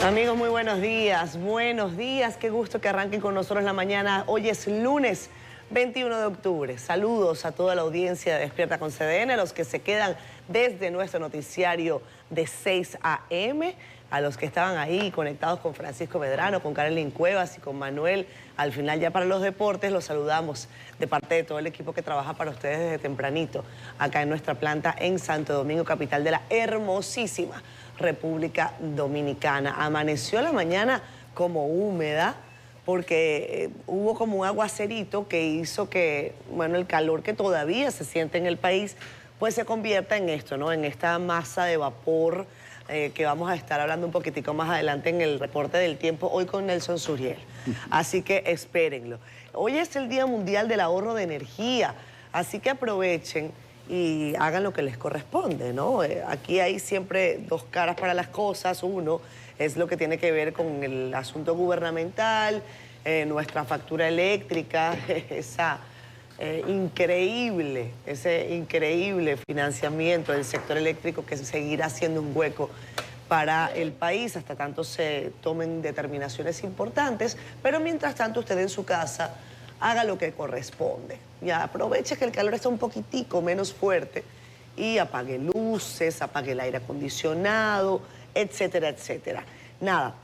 Amigos, muy buenos días, qué gusto que arranquen con nosotros la mañana. Hoy es lunes 21 de octubre. Saludos a toda la audiencia de Despierta con CDN, a los que se quedan desde nuestro noticiario de 6 a.m., a los que estaban ahí conectados con Francisco Medrano, con Carolyn Cuevas y con Manuel. Al final ya para los deportes los saludamos de parte de todo el equipo que trabaja para ustedes desde tempranito, acá en nuestra planta en Santo Domingo, capital de la hermosísima República Dominicana. Amaneció la mañana como húmeda porque hubo como un aguacerito que hizo que, bueno, el calor que todavía se siente en el país, pues se convierta en esto, ¿no? En esta masa de vapor que vamos a estar hablando un poquitico más adelante en el reporte del tiempo, hoy con Nelson Suriel. Así que espérenlo. Hoy es el Día Mundial del Ahorro de Energía, así que aprovechen y hagan lo que les corresponde, ¿no? Aquí hay siempre dos caras para las cosas. Uno es lo que tiene que ver con el asunto gubernamental, nuestra factura eléctrica, ese increíble financiamiento del sector eléctrico que seguirá siendo un hueco para el país hasta tanto se tomen determinaciones importantes, pero mientras tanto usted en su casa haga lo que corresponde. Ya aproveche que el calor está un poquitico menos fuerte y apague luces, apague el aire acondicionado, etcétera, etcétera. Nada,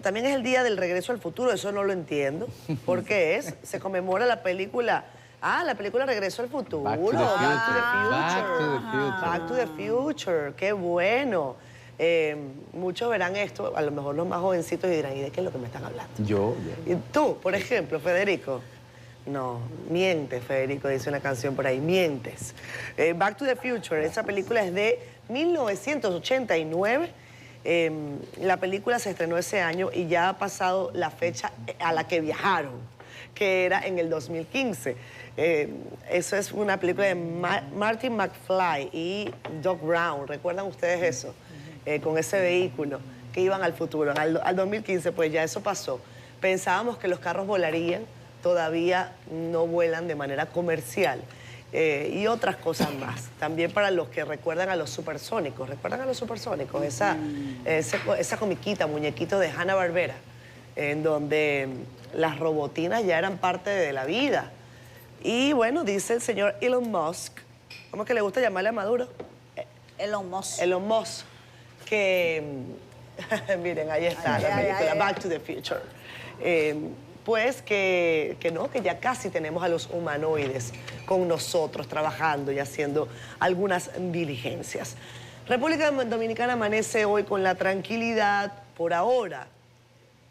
también es el día del regreso al futuro, eso no lo entiendo. ¿Por qué es? Se conmemora la película... la película Regreso al Futuro. Back to the Future. Back to the Future. Qué bueno. Muchos verán esto, a lo mejor los más jovencitos, y dirán, ¿y de qué es lo que me están hablando? Yo. ¿Y tú, por ejemplo, Federico? No, mientes, Federico, dice una canción por ahí, mientes. Back to the Future, esa película es de 1989. La película se estrenó ese año y ya ha pasado la fecha a la que viajaron, que era en el 2015. Eso es una película de Marty McFly y Doc Brown. ¿Recuerdan ustedes eso? Con ese vehículo que iban al futuro. Al 2015, pues ya eso pasó. Pensábamos que los carros volarían, todavía no vuelan de manera comercial. Y otras cosas más. También para los que recuerdan a los supersónicos. ¿Recuerdan a los supersónicos? Esa comiquita, muñequito de Hanna-Barbera, en donde las robotinas ya eran parte de la vida. Y bueno, dice el señor Elon Musk, ¿cómo es que le gusta llamarle a Maduro? Elon Musk. Elon Musk, que, miren, ahí está la película, Back to the Future. Pues que ya casi tenemos a los humanoides con nosotros trabajando y haciendo algunas diligencias. República Dominicana amanece hoy con la tranquilidad, por ahora,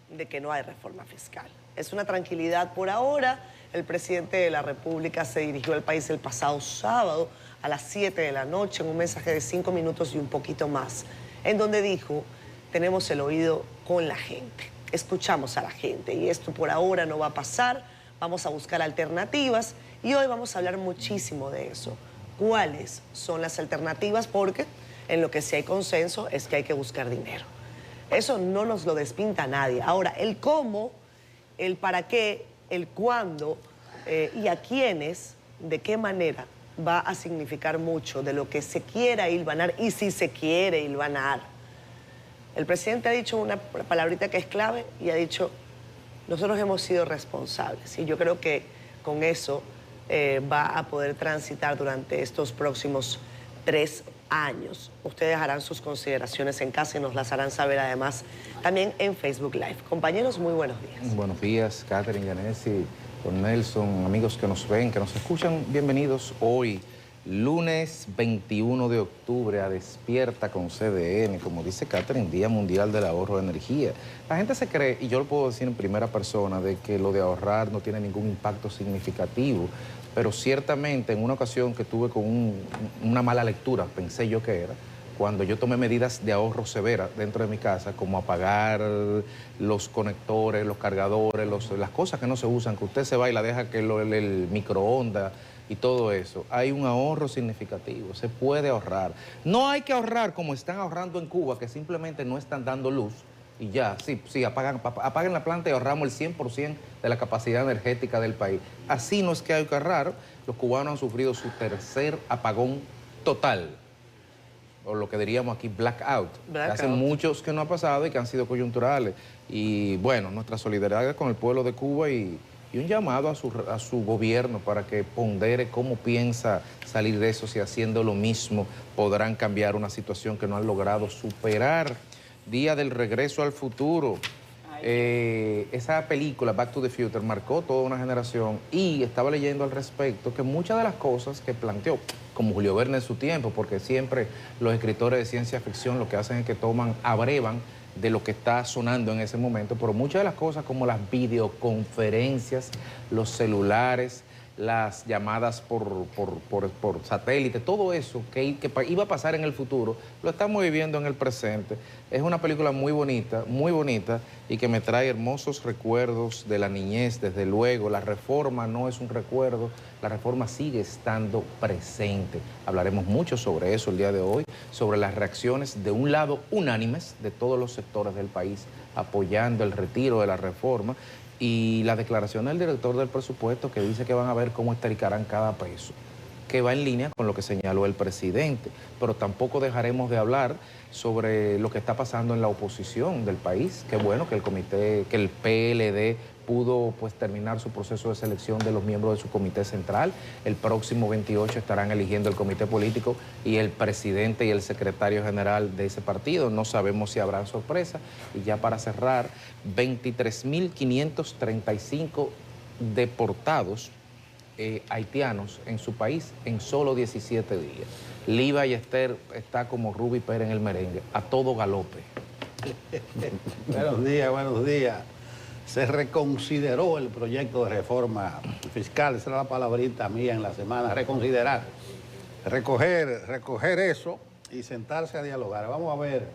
de que no hay reforma fiscal. Es una tranquilidad por ahora. El presidente de la República se dirigió al país el pasado sábado a las 7 de la noche en un mensaje de 5 minutos y un poquito más, en donde dijo, tenemos el oído con la gente, escuchamos a la gente y esto por ahora no va a pasar, vamos a buscar alternativas y hoy vamos a hablar muchísimo de eso. ¿Cuáles son las alternativas? Porque en lo que sí hay consenso es que hay que buscar dinero. Eso no nos lo despinta nadie. Ahora, el cómo, el para qué, el cuándo y a quiénes, de qué manera, va a significar mucho de lo que se quiera hilvanar y si se quiere hilvanar. El presidente ha dicho una palabrita que es clave y ha dicho, nosotros hemos sido responsables. Y yo creo que con eso va a poder transitar durante estos próximos 3 años. Ustedes harán sus consideraciones en casa y nos las harán saber además también en Facebook Live. Compañeros, muy buenos días. Buenos días, Catherine, Yanesi, con Nelson, amigos que nos ven, que nos escuchan, bienvenidos hoy, lunes 21 de octubre, a Despierta con CDN, como dice Catherine, Día Mundial del Ahorro de Energía. La gente se cree, y yo lo puedo decir en primera persona, de que lo de ahorrar no tiene ningún impacto significativo, pero ciertamente en una ocasión que tuve con una mala lectura, pensé yo que era, cuando yo tomé medidas de ahorro severas dentro de mi casa, como apagar los conectores, los cargadores, las cosas que no se usan, que usted se va y la deja que el microondas y todo eso, hay un ahorro significativo, se puede ahorrar. No hay que ahorrar como están ahorrando en Cuba, que simplemente no están dando luz, y ya, sí, apaguen la planta y ahorramos el 100% de la capacidad energética del país. Así no es que hay que ahorrar. Los cubanos han sufrido su tercer apagón total. o lo que diríamos aquí blackout. Blackout. Hace muchos que no ha pasado y que han sido coyunturales. Y bueno, nuestra solidaridad con el pueblo de Cuba y un llamado a su gobierno para que pondere cómo piensa salir de eso, si haciendo lo mismo podrán cambiar una situación que no han logrado superar. Día del regreso al futuro. Esa película, Back to the Future, marcó toda una generación y estaba leyendo al respecto que muchas de las cosas que planteó, como Julio Verne en su tiempo, porque siempre los escritores de ciencia ficción lo que hacen es que abrevan de lo que está sonando en ese momento, pero muchas de las cosas como las videoconferencias, los celulares, las llamadas por satélite, todo eso que iba a pasar en el futuro, lo estamos viviendo en el presente. Es una película muy bonita y que me trae hermosos recuerdos de la niñez, desde luego. La reforma no es un recuerdo, la reforma sigue estando presente. Hablaremos mucho sobre eso el día de hoy, sobre las reacciones de un lado unánimes de todos los sectores del país apoyando el retiro de la reforma, y la declaración del director del presupuesto que dice que van a ver cómo estricarán cada peso, que va en línea con lo que señaló el presidente. Pero tampoco dejaremos de hablar sobre lo que está pasando en la oposición del país. Qué bueno que el PLD pudo pues terminar su proceso de selección de los miembros de su comité central. El próximo 28 estarán eligiendo el comité político y el presidente y el secretario general de ese partido. No sabemos si habrá sorpresa. Y ya para cerrar, 23.535 deportados haitianos en su país en solo 17 días. Lee Ballester está como Ruby Pérez en el merengue, a todo galope. Buenos días. Se reconsideró el proyecto de reforma fiscal, esa era la palabrita mía en la semana, reconsiderar, recoger eso y sentarse a dialogar. Vamos a ver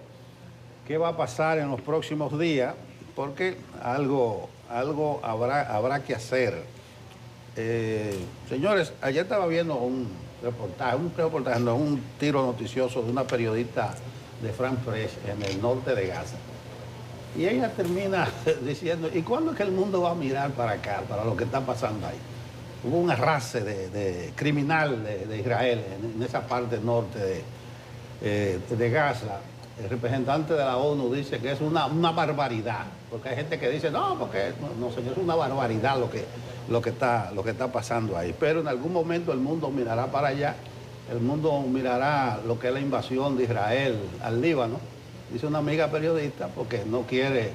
qué va a pasar en los próximos días, porque algo habrá que hacer. Señores, ayer estaba viendo un tiro noticioso de una periodista de France Press en el norte de Gaza. Y ella termina diciendo, ¿y cuándo es que el mundo va a mirar para acá, para lo que está pasando ahí? Hubo un arrase de criminal de Israel en esa parte norte de Gaza. El representante de la ONU dice que es una barbaridad, porque hay gente que dice, no, señor, es una barbaridad lo que está pasando ahí. Pero en algún momento el mundo mirará para allá, el mundo mirará lo que es la invasión de Israel al Líbano. Dice una amiga periodista, porque no quiere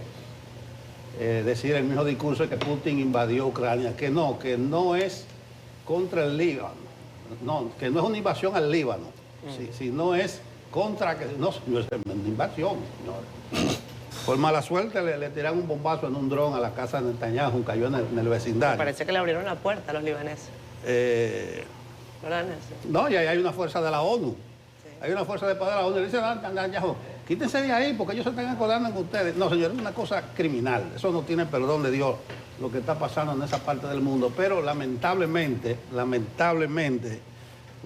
decir el mismo discurso que Putin invadió Ucrania, que no es contra el Líbano, que no es una invasión al Líbano, sino es contra, que no es una invasión, señores. Por mala suerte le tiraron un bombazo en un dron a la casa de Netanyahu, cayó en el vecindario. Parece que le abrieron la puerta a los libaneses. No, y ahí hay una fuerza de la ONU. Sí. Hay una fuerza de paz de la ONU. Le dice a Netanyahu, quítense de ahí porque ellos se están acordando con ustedes. No, señor, es una cosa criminal. Eso no tiene perdón de Dios lo que está pasando en esa parte del mundo. Pero lamentablemente,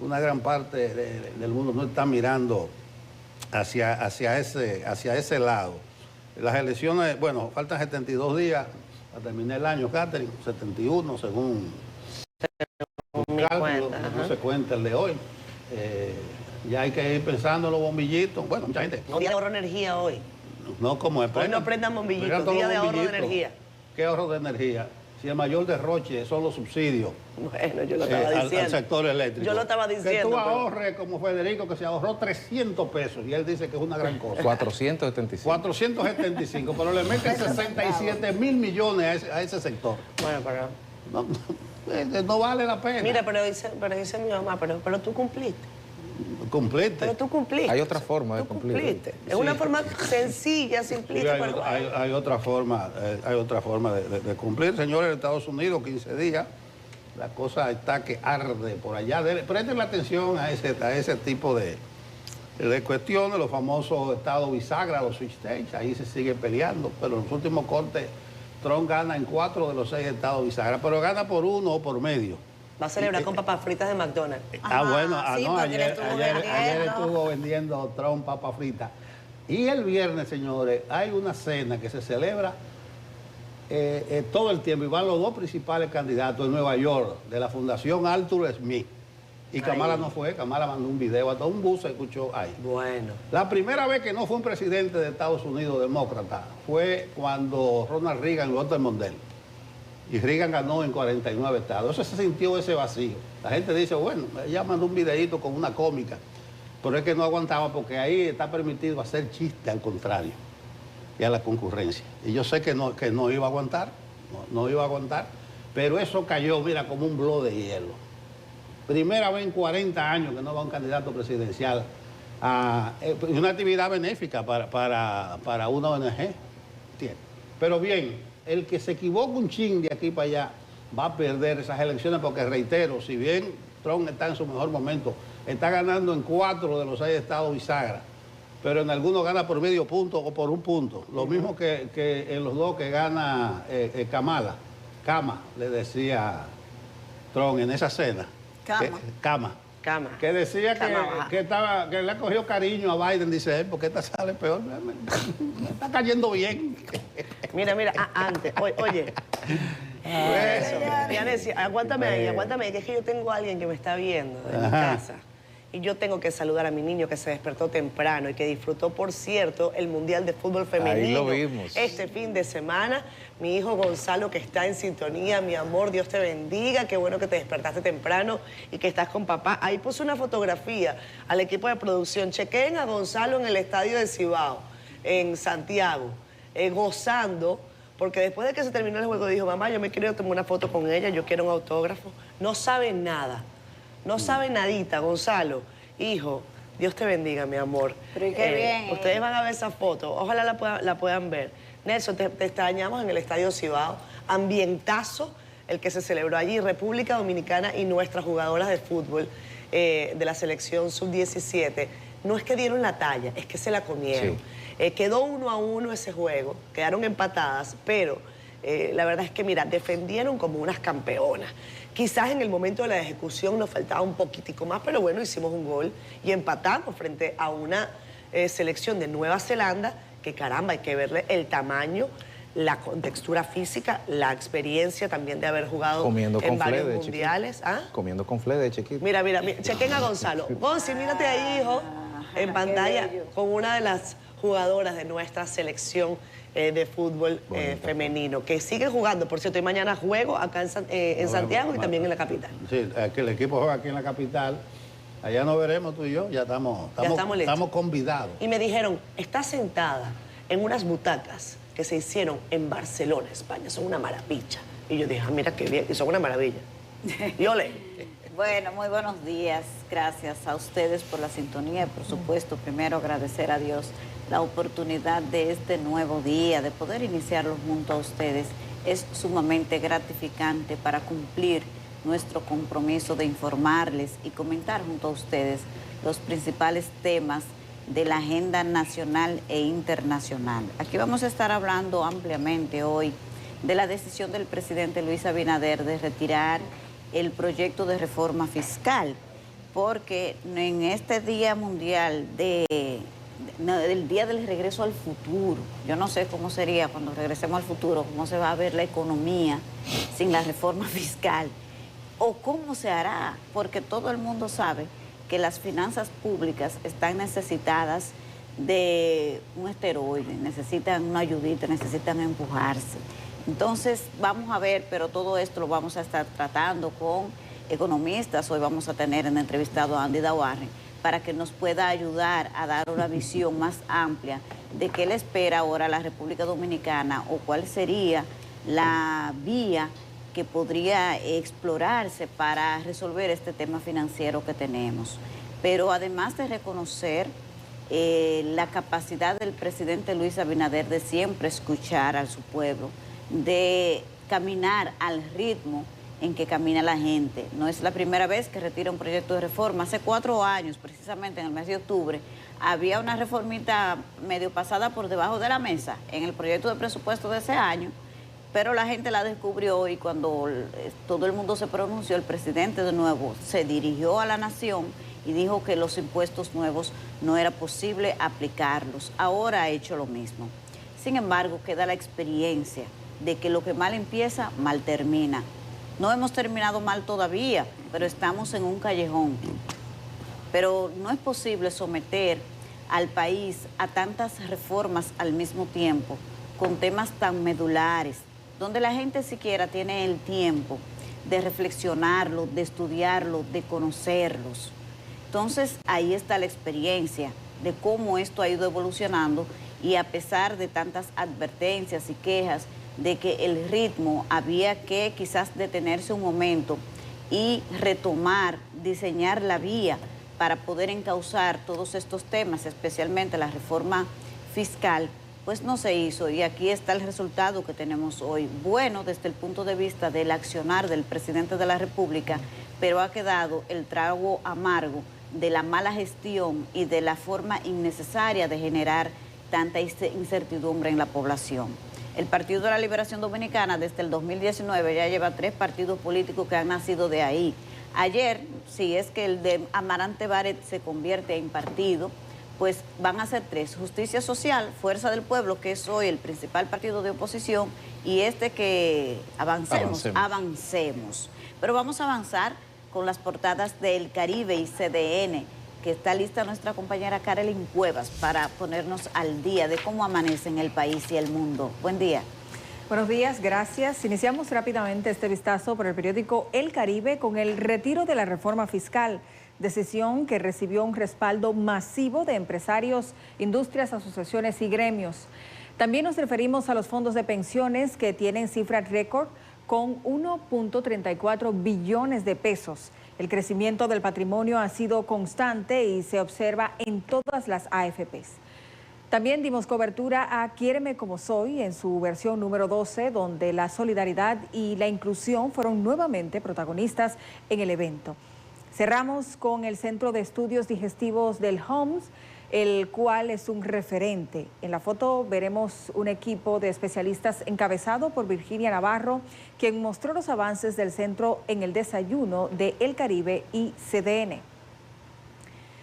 una gran parte del mundo no está mirando hacia ese lado. Las elecciones, bueno, faltan 72 días para terminar el año, Catherine, 71 según el cálculo, no se cuenta el de hoy. Ya hay que ir pensando en los bombillitos. Bueno, mucha gente. Día de ahorro de energía hoy. No, como es. Hoy no prendan bombillitos, día de ahorro de energía. ¿Qué ahorro de energía? Si el mayor derroche son los subsidios. Bueno, yo lo estaba diciendo. Al sector eléctrico. Yo lo estaba diciendo. Que tú ahorres como Federico, que se ahorró 300 pesos. Y él dice que es una gran cosa. 475. 475, pero le meten 67 mil millones a ese sector. Bueno, pero... No vale la pena. Mira, pero dice mi mamá, pero tú cumpliste. Cumpliste. Pero tú cumpliste. Hay otra forma de cumplir. Cumpliste. Es una forma sencilla, simplista. Hay otra forma de cumplir. Señores, en Estados Unidos, 15 días, la cosa está que arde por allá. Presten la atención a ese tipo de cuestiones, los famosos estados bisagra, los swing states, ahí se sigue peleando, pero en los últimos cortes Trump gana en 4 de los 6 estados bisagra, pero gana por 1 o por medio. Va a celebrar con papas fritas de McDonald's. Ayer estuvo vendiendo Trump papas fritas. Y el viernes, señores, hay una cena que se celebra todo el tiempo y van los 2 principales candidatos en Nueva York de la Fundación Arthur Smith. Y Kamala no fue, Kamala mandó un video, hasta un bus se escuchó ahí. Bueno. La primera vez que no fue un presidente de Estados Unidos demócrata fue cuando Ronald Reagan votó el Mondale. Y Reagan ganó en 49 estados. Eso se sintió ese vacío. La gente dice, bueno, ella mandó un videíto con una cómica, pero es que no aguantaba porque ahí está permitido hacer chiste al contrario y a la concurrencia. Y yo sé que no iba a aguantar, no iba a aguantar, pero eso cayó, mira, como un bloque de hielo. Primera vez en 40 años que no va un candidato presidencial a una actividad benéfica para una ONG. Pero bien, el que se equivoca un chin de aquí para allá va a perder esas elecciones porque, reitero, si bien Trump está en su mejor momento, está ganando en 4 de los 6 estados bisagra, pero en algunos gana por medio punto o por un punto. Lo mismo que en los 2 que gana Kamala. Kama, le decía Trump en esa cena. Kama. Que decía que le ha cogido cariño a Biden. Dice él, ¿por qué esta sale peor? Me está cayendo bien. Mira, antes, oye. Yanesi, aguántame ahí, que es que yo tengo a alguien que me está viendo de mi casa. Y yo tengo que saludar a mi niño que se despertó temprano y que disfrutó, por cierto, el Mundial de Fútbol Femenino. Ahí lo vimos. Este fin de semana. Mi hijo Gonzalo, que está en sintonía. Mi amor, Dios te bendiga. Qué bueno que te despertaste temprano y que estás con papá. Ahí puse una fotografía al equipo de producción. Chequen a Gonzalo en el estadio de Cibao, en Santiago, gozando, porque después de que se terminó el juego dijo, mamá, yo me quiero tomar una foto con ella, yo quiero un autógrafo. No sabe nada. No sabe nadita, Gonzalo. Hijo, Dios te bendiga, mi amor. Pero qué bien. Ustedes van a ver esa foto. Ojalá la puedan ver. Nelson, te extrañamos en el Estadio Cibao. Ambientazo el que se celebró allí. República Dominicana y nuestras jugadoras de fútbol de la selección sub-17. No es que dieron la talla, es que se la comieron. Sí. Quedó 1-1 ese juego. Quedaron empatadas, pero la verdad es que, mira, defendieron como unas campeonas. Quizás en el momento de la ejecución nos faltaba un poquitico más, pero bueno, hicimos un gol y empatamos frente a una selección de Nueva Zelanda que, caramba, hay que verle el tamaño, la contextura física, la experiencia también de haber jugado en varios mundiales. ¿Ah? Comiendo con fle de chiquito. Mira, chequen a Gonzalo. Gonzi, mírate ahí, hijo, en pantalla, con una de las jugadoras de nuestra selección de fútbol femenino, que sigue jugando, por cierto, y mañana juego acá en Santiago y también en la capital. Sí, que el equipo juega aquí en la capital. Allá nos veremos tú y yo, ya estamos convidados. Y me dijeron, está sentada en unas butacas que se hicieron en Barcelona, España, son una maravilla. Y yo dije, mira qué bien, y son una maravilla. Y ole. Bueno, muy buenos días. Gracias a ustedes por la sintonía. Por supuesto, primero agradecer a Dios la oportunidad de este nuevo día, de poder iniciarlo junto a ustedes. Es sumamente gratificante para cumplir nuestro compromiso de informarles y comentar junto a ustedes los principales temas de la agenda nacional e internacional. Aquí vamos a estar hablando ampliamente hoy de la decisión del presidente Luis Abinader de retirar el proyecto de reforma fiscal, porque en este Día Mundial del Día del Regreso al Futuro, yo no sé cómo sería cuando regresemos al futuro, cómo se va a ver la economía sin la reforma fiscal, o cómo se hará, porque todo el mundo sabe que las finanzas públicas están necesitadas de un esteroide, necesitan una ayudita, necesitan empujarse. Entonces, vamos a ver, pero todo esto lo vamos a estar tratando con economistas. Hoy vamos a tener en entrevistado a Andy Dawarren para que nos pueda ayudar a dar una visión más amplia de qué le espera ahora a la República Dominicana o cuál sería la vía que podría explorarse para resolver este tema financiero que tenemos. Pero además de reconocer la capacidad del presidente Luis Abinader de siempre escuchar a su pueblo, de caminar al ritmo en que camina la gente. No es la primera vez que retira un proyecto de reforma. Hace 4 años, precisamente en el mes de octubre, había una reformita medio pasada por debajo de la mesa en el proyecto de presupuesto de ese año, pero la gente la descubrió y cuando todo el mundo se pronunció, el presidente de nuevo se dirigió a la nación y dijo que los impuestos nuevos no era posible aplicarlos. Ahora ha hecho lo mismo. Sin embargo, queda la experiencia de que lo que mal empieza, mal termina. No hemos terminado mal todavía, pero estamos en un callejón. Pero no es posible someter al país a tantas reformas al mismo tiempo, con temas tan medulares, donde la gente siquiera tiene el tiempo de reflexionarlo, de estudiarlo, de conocerlos. Entonces, ahí está la experiencia de cómo esto ha ido evolucionando y a pesar de tantas advertencias y quejas de que el ritmo había que quizás detenerse un momento y retomar, diseñar la vía para poder encauzar todos estos temas, especialmente la reforma fiscal, pues no se hizo y aquí está el resultado que tenemos hoy. Bueno, desde el punto de vista del accionar del presidente de la República, pero ha quedado el trago amargo de la mala gestión y de la forma innecesaria de generar tanta incertidumbre en la población. El Partido de la Liberación Dominicana desde el 2019 ya lleva 3 partidos políticos que han nacido de ahí. Ayer, si es que el de Amarante Baret se convierte en partido, pues van a ser 3, Justicia Social, Fuerza del Pueblo, que es hoy el principal partido de oposición, y este que avancemos. Pero vamos a avanzar con las portadas del Caribe y CDN, que está lista nuestra compañera Carolyn Cuevas para ponernos al día de cómo amanece en el país y el mundo. Buen día. Buenos días, gracias. Iniciamos rápidamente este vistazo por el periódico El Caribe con el retiro de la reforma fiscal, decisión que recibió un respaldo masivo de empresarios, industrias, asociaciones y gremios. También nos referimos a los fondos de pensiones que tienen cifra récord con 1.34 billones de pesos. El crecimiento del patrimonio ha sido constante y se observa en todas las AFPs. También dimos cobertura a Quiéreme como soy en su versión número 12, donde la solidaridad y la inclusión fueron nuevamente protagonistas en el evento. Cerramos con el Centro de Estudios Digestivos del HOMS, el cual es un referente. En la foto veremos un equipo de especialistas encabezado por Virginia Navarro, quien mostró los avances del centro en el desayuno de El Caribe y CDN.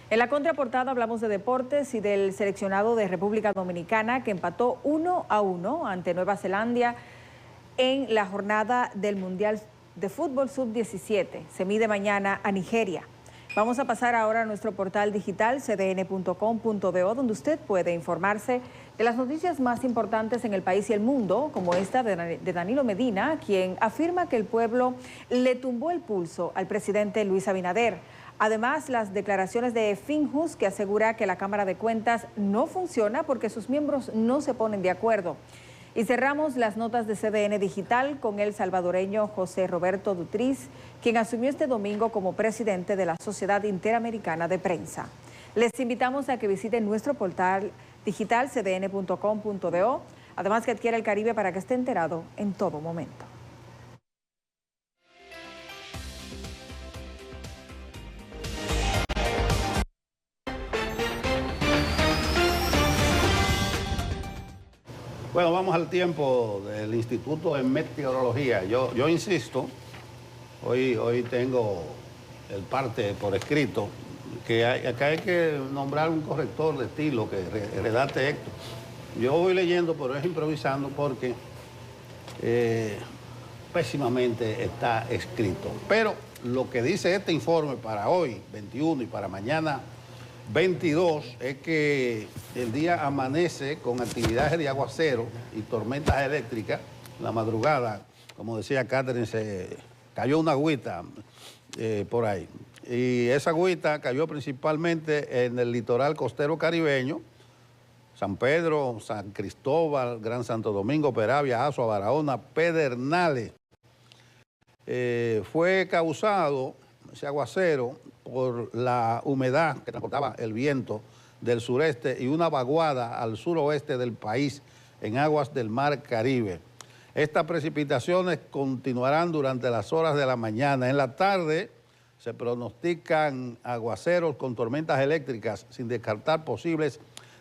En la contraportada hablamos de deportes y del seleccionado de República Dominicana que empató 1-1 ante Nueva Zelanda en la jornada del Mundial de Fútbol Sub-17. Se mide mañana a Nigeria. Vamos a pasar ahora a nuestro portal digital cdn.com.do, donde usted puede informarse de las noticias más importantes en el país y el mundo, como esta de Danilo Medina, quien afirma que el pueblo le tumbó el pulso al presidente Luis Abinader. Además, las declaraciones de Finjus, que asegura que la Cámara de Cuentas no funciona porque sus miembros no se ponen de acuerdo. Y cerramos las notas de CDN Digital con el salvadoreño José Roberto Dutriz, quien asumió este domingo como presidente de la Sociedad Interamericana de Prensa. Les invitamos a que visiten nuestro portal digital cdn.com.do, además que adquiera El Caribe para que esté enterado en todo momento. Bueno, vamos al tiempo del Instituto de Meteorología. Yo insisto, hoy tengo el parte por escrito, que acá hay que nombrar un corrector de estilo que redacte esto. Yo voy leyendo, pero es improvisando porque pésimamente está escrito. Pero lo que dice este informe para hoy, 21, y para mañana, 22, es que el día amanece con actividades de aguacero y tormentas eléctricas. La madrugada, como decía Catherine, se cayó una agüita por ahí. Y esa agüita cayó principalmente en el litoral costero caribeño, San Pedro, San Cristóbal, Gran Santo Domingo, Peravia, Azua, Barahona, Pedernales. Fue causado ese aguacero por la humedad que transportaba el viento del sureste y una vaguada al suroeste del país en aguas del Mar Caribe. Estas precipitaciones continuarán durante las horas de la mañana. En la tarde se pronostican aguaceros con tormentas eléctricas sin descartar posibles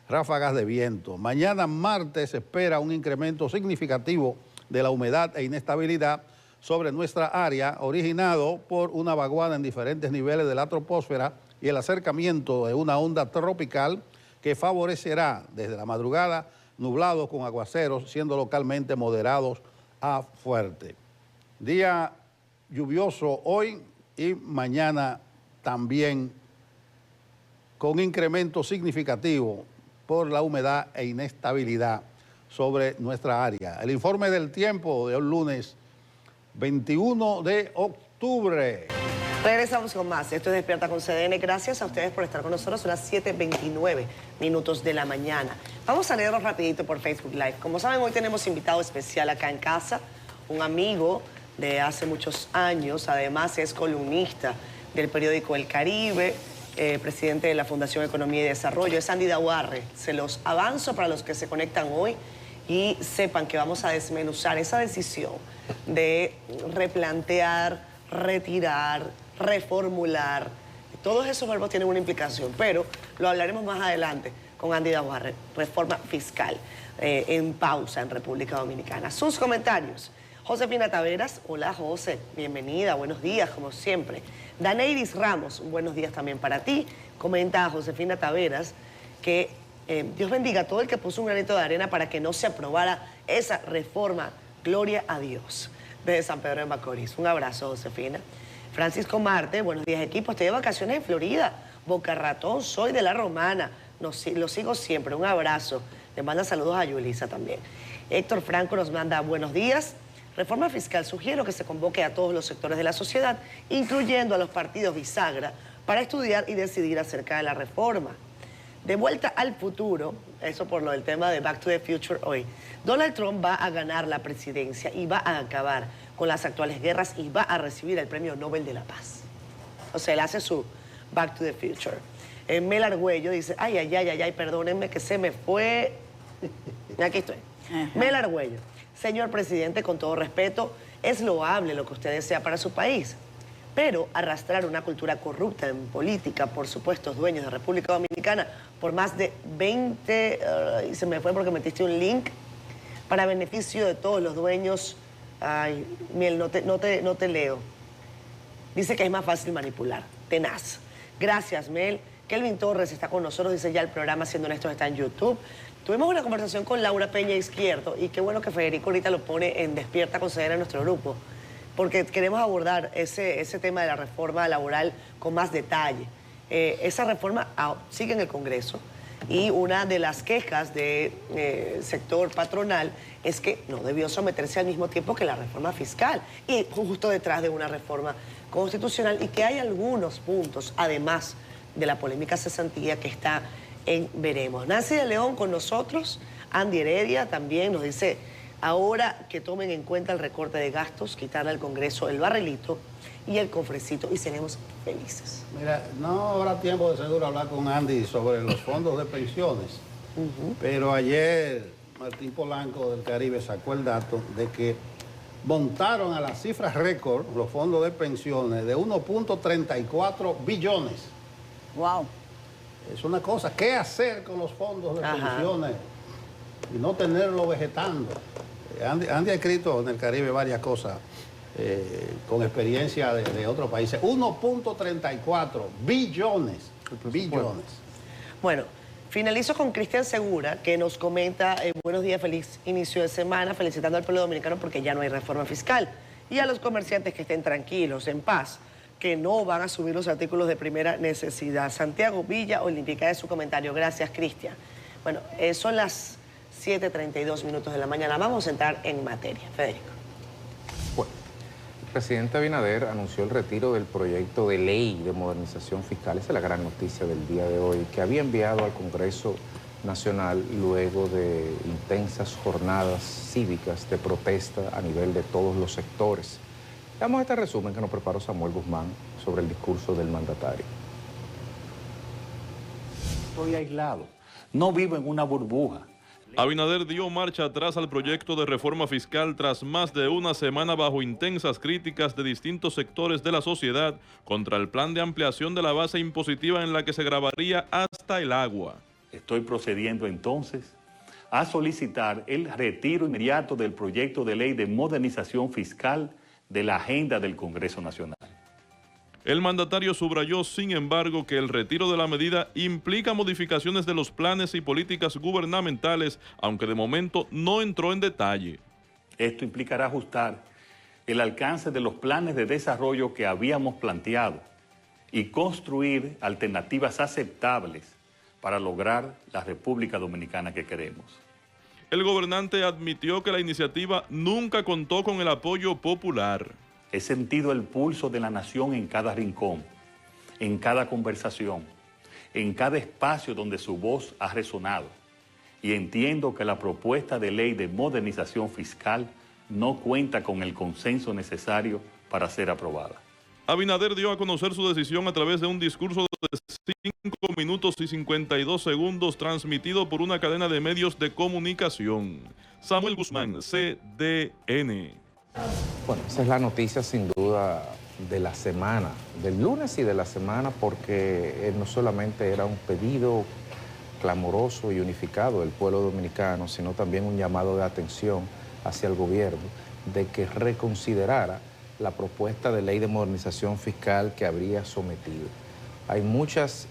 ráfagas de viento. Mañana martes se espera un incremento significativo de la humedad e inestabilidad sobre nuestra área, originado por una vaguada en diferentes niveles de la troposfera y el acercamiento de una onda tropical que favorecerá desde la madrugada nublados con aguaceros, siendo localmente moderados a fuertes. Día lluvioso hoy y mañana también, con incremento significativo por la humedad e inestabilidad sobre nuestra área. El informe del tiempo de hoy lunes 21 de octubre. Regresamos con más. Esto es Despierta con CDN. Gracias a ustedes por estar con nosotros. Son las 7:29 minutos de la mañana. Vamos a leerlo rapidito por Facebook Live. Como saben, hoy tenemos invitado especial acá en casa, un amigo de hace muchos años. Además, es columnista del periódico El Caribe, presidente de la Fundación Economía y Desarrollo. Es Andy Daguarre. Se los avanzo para los que se conectan hoy y sepan que vamos a desmenuzar esa decisión de replantear, retirar, reformular. Todos esos verbos tienen una implicación, pero lo hablaremos más adelante con Andy Daguarre. Reforma fiscal en pausa en República Dominicana. Sus comentarios. Josefina Taveras, hola José, bienvenida, buenos días como siempre. Daneiris Ramos, buenos días también para ti. Comenta a Josefina Taveras que Dios bendiga a todo el que puso un granito de arena para que no se aprobara esa reforma. Gloria a Dios. Desde San Pedro de Macorís. Un abrazo, Josefina. Francisco Marte, buenos días equipo, estoy de vacaciones en Florida, Boca Ratón, soy de La Romana, lo sigo siempre, un abrazo. Le manda saludos a Yulisa también. Héctor Franco nos manda buenos días. Reforma fiscal, sugiero que se convoque a todos los sectores de la sociedad, incluyendo a los partidos bisagra, para estudiar y decidir acerca de la reforma. De vuelta al futuro, eso por lo del tema de Back to the Future hoy, Donald Trump va a ganar la presidencia y va a acabar con las actuales guerras y va a recibir el Premio Nobel de la Paz. O sea, él hace su Back to the Future. Mel Argüello dice, ay, perdónenme que se me fue. Aquí estoy. Mel Argüello, señor presidente, con todo respeto, es loable lo que usted desea para su país, pero arrastrar una cultura corrupta en política por supuestos dueños de República Dominicana por más de 20, y se me fue porque metiste un link, para beneficio de todos los dueños. Ay, Miel, no te leo. Dice que es más fácil manipular. Tenaz. Gracias, Mel. Kelvin Torres está con nosotros, dice ya el programa, siendo honestos, está en YouTube. Tuvimos una conversación con Laura Peña Izquierdo y qué bueno que Federico ahorita lo pone en Despierta con CDN en nuestro grupo, porque queremos abordar ese tema de la reforma laboral con más detalle. Esa reforma sigue en el Congreso y una de las quejas del sector patronal es que no debió someterse al mismo tiempo que la reforma fiscal y justo detrás de una reforma constitucional, y que hay algunos puntos, además de la polémica cesantía, que está en veremos. Nancy de León con nosotros, Andy Heredia también nos dice, ahora que tomen en cuenta el recorte de gastos, quitarle al Congreso el barrilito y el cofrecito y seremos felices. Mira, no habrá tiempo de seguro hablar con Andy sobre los fondos de pensiones, pero ayer Martín Polanco del Caribe sacó el dato de que montaron a las cifras récord los fondos de pensiones de 1.34 billones. Wow. Es una cosa, ¿qué hacer con los fondos de pensiones y no tenerlo vegetando? Andy ha escrito en el Caribe varias cosas con experiencia de otros países. 1.34 billones. Bueno, finalizo con Cristian Segura, que nos comenta, buenos días, feliz inicio de semana, felicitando al pueblo dominicano porque ya no hay reforma fiscal. Y a los comerciantes que estén tranquilos, en paz, que no van a subir los artículos de primera necesidad. Santiago Villa Olímpica es su comentario. Gracias, Cristian. Bueno, son las 7:32 minutos de la mañana. Vamos a entrar en materia. Federico. Bueno, el presidente Abinader anunció el retiro del proyecto de ley de modernización fiscal. Esa es la gran noticia del día de hoy, que había enviado al Congreso Nacional luego de intensas jornadas cívicas de protesta a nivel de todos los sectores. Veamos este resumen que nos preparó Samuel Guzmán sobre el discurso del mandatario. Estoy aislado, no vivo en una burbuja. Abinader dio marcha atrás al proyecto de reforma fiscal tras más de una semana bajo intensas críticas de distintos sectores de la sociedad contra el plan de ampliación de la base impositiva en la que se grabaría hasta el agua. Estoy procediendo entonces a solicitar el retiro inmediato del proyecto de ley de modernización fiscal de la agenda del Congreso Nacional. El mandatario subrayó, sin embargo, que el retiro de la medida implica modificaciones de los planes y políticas gubernamentales, aunque de momento no entró en detalle. Esto implicará ajustar el alcance de los planes de desarrollo que habíamos planteado y construir alternativas aceptables para lograr la República Dominicana que queremos. El gobernante admitió que la iniciativa nunca contó con el apoyo popular. He sentido el pulso de la nación en cada rincón, en cada conversación, en cada espacio donde su voz ha resonado. Y entiendo que la propuesta de ley de modernización fiscal no cuenta con el consenso necesario para ser aprobada. Abinader dio a conocer su decisión a través de un discurso de 5 minutos y 52 segundos transmitido por una cadena de medios de comunicación. Samuel Guzmán, CDN. Bueno, esa es la noticia sin duda de la semana, del lunes y de la semana, porque no solamente era un pedido clamoroso y unificado del pueblo dominicano, sino también un llamado de atención hacia el gobierno de que reconsiderara la propuesta de ley de modernización fiscal que habría sometido. Hay muchas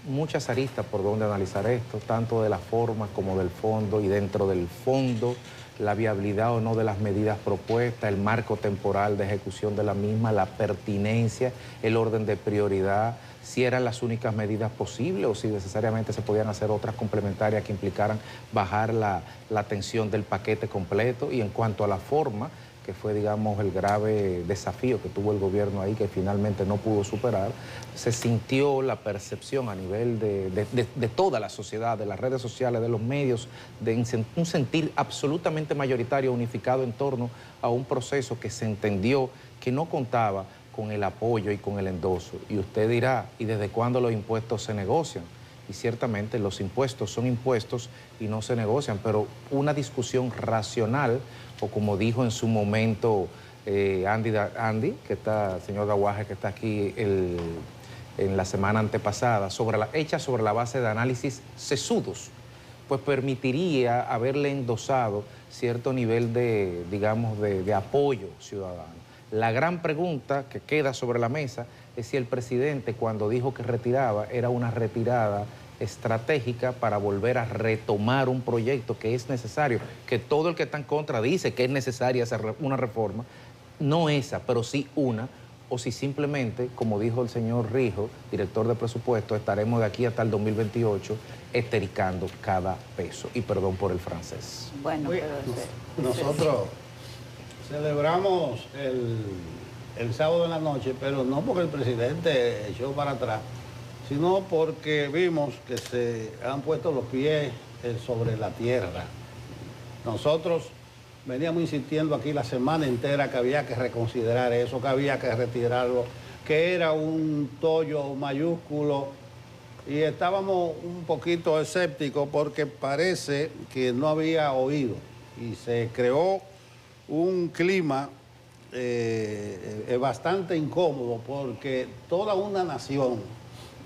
aristas por donde analizar esto, tanto de la forma como del fondo, y dentro del fondo, la viabilidad o no de las medidas propuestas, el marco temporal de ejecución de la misma, la pertinencia, el orden de prioridad, si eran las únicas medidas posibles o si necesariamente se podían hacer otras complementarias que implicaran bajar la tensión del paquete completo. Y en cuanto a la forma, que fue, digamos, el grave desafío que tuvo el gobierno ahí, que finalmente no pudo superar, se sintió la percepción a nivel de toda la sociedad, de las redes sociales, de los medios, de un sentir absolutamente mayoritario, unificado en torno a un proceso que se entendió que no contaba con el apoyo y con el endoso. Y usted dirá, ¿y desde cuándo los impuestos se negocian? Y ciertamente los impuestos son impuestos y no se negocian, pero una discusión racional, o como dijo en su momento Andy, que está, señor Daguaje, que está aquí en la semana antepasada, hecha sobre la base de análisis sesudos, pues permitiría haberle endosado cierto nivel de, digamos, de apoyo ciudadano. La gran pregunta que queda sobre la mesa es si el presidente, cuando dijo que retiraba, era una retirada estratégica para volver a retomar un proyecto que es necesario, que todo el que está en contra dice que es necesaria una reforma, no esa, pero sí una, o si simplemente, como dijo el señor Rijo, director de presupuesto, estaremos de aquí hasta el 2028 estericando cada peso. Y perdón por el francés. Bueno, pero nosotros celebramos el sábado en la noche, pero no porque el presidente echó para atrás, sino porque vimos que se han puesto los pies sobre la tierra. Nosotros veníamos insistiendo aquí la semana entera que había que reconsiderar eso, que había que retirarlo, que era un tollo mayúsculo, y estábamos un poquito escépticos porque parece que no había oído y se creó un clima bastante incómodo porque toda una nación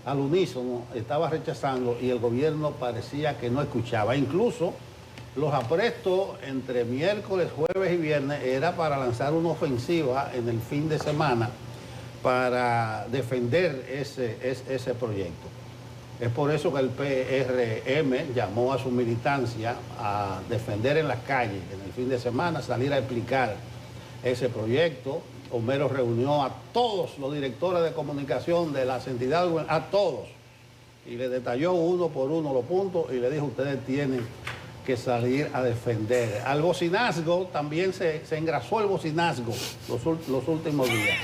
al unísono estaba rechazando y el gobierno parecía que no escuchaba. Incluso los aprestos entre miércoles, jueves y viernes era para lanzar una ofensiva en el fin de semana para defender ese proyecto. Es por eso que el PRM llamó a su militancia a defender en las calles en el fin de semana, salir a explicar ese proyecto. Homero reunió a todos los directores de comunicación de las entidades, a todos, y le detalló uno por uno los puntos y le dijo, ustedes tienen que salir a defender. Al bocinazgo también se engrasó el bocinazgo los últimos días.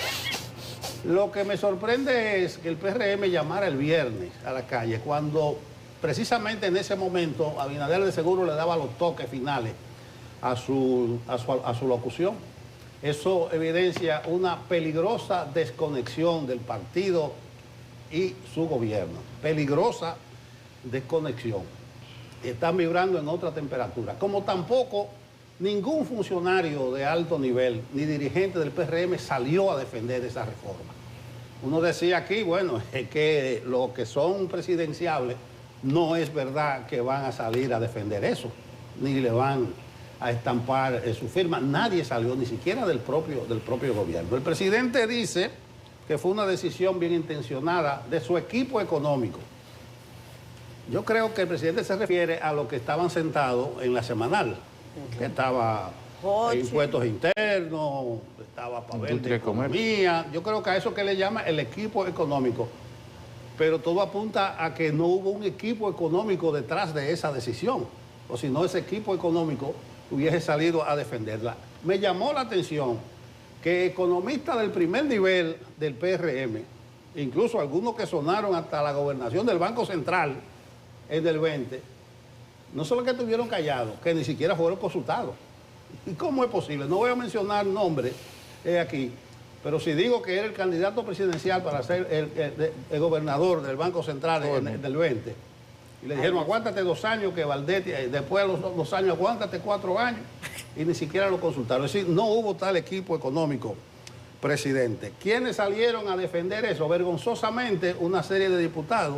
Lo que me sorprende es que el PRM llamara el viernes a la calle, cuando precisamente en ese momento Abinader de seguro le daba los toques finales a su locución. Eso evidencia una peligrosa desconexión del partido y su gobierno. Peligrosa desconexión. Están vibrando en otra temperatura. Como tampoco ningún funcionario de alto nivel ni dirigente del PRM salió a defender esa reforma. Uno decía aquí, bueno, es que los que son presidenciables no es verdad que van a salir a defender eso, ni le van a estampar su firma. Nadie salió, ni siquiera del propio gobierno. El presidente dice que fue una decisión bien intencionada de su equipo económico. Yo creo que el presidente se refiere a los que estaban sentados en la semanal, que estaba impuestos internos, estaba para ver de economía. Yo creo que a eso que le llama el equipo económico. Pero todo apunta a que no hubo un equipo económico detrás de esa decisión. O si no, ese equipo económico hubiese salido a defenderla. Me llamó la atención que economistas del primer nivel del PRM, incluso algunos que sonaron hasta la gobernación del Banco Central en el 20, no solo que estuvieron callados, que ni siquiera fueron consultados. ¿Y cómo es posible? No voy a mencionar nombres aquí, pero si digo que era el candidato presidencial para ser el gobernador del Banco Central del 20, y le dijeron, aguántate 2 años, que Valdetti, después de los 2 años, aguántate 4 años, y ni siquiera lo consultaron. Es decir, no hubo tal equipo económico, presidente. ¿Quiénes salieron a defender eso? Vergonzosamente, una serie de diputados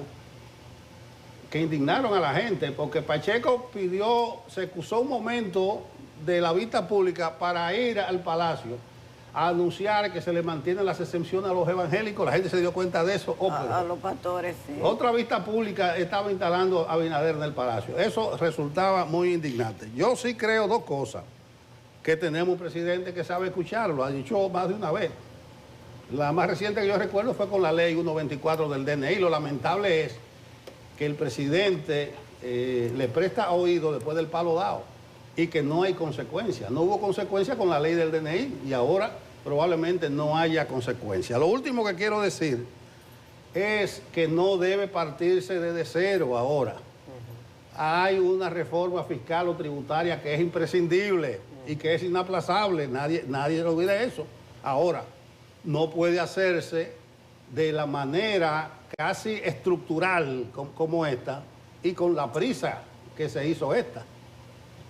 que indignaron a la gente, porque Pacheco se excusó un momento de la vista pública para ir al Palacio a anunciar que se le mantienen las exenciones a los evangélicos. La gente se dio cuenta de eso. A los pastores, sí. Otra vista pública estaba instalando a Abinader en el Palacio. Eso resultaba muy indignante. Yo sí creo 2 cosas. Que tenemos un presidente que sabe escuchar, lo ha dicho más de una vez. La más reciente que yo recuerdo fue con la ley 124 del DNI. Lo lamentable es que el presidente le presta oído después del palo dado y que no hay consecuencias. No hubo consecuencias con la ley del DNI y ahora probablemente no haya consecuencias. Lo último que quiero decir es que no debe partirse desde cero ahora. Hay una reforma fiscal o tributaria que es imprescindible y que es inaplazable. Nadie olvida eso. Ahora, no puede hacerse de la manera casi estructural como esta y con la prisa que se hizo esta.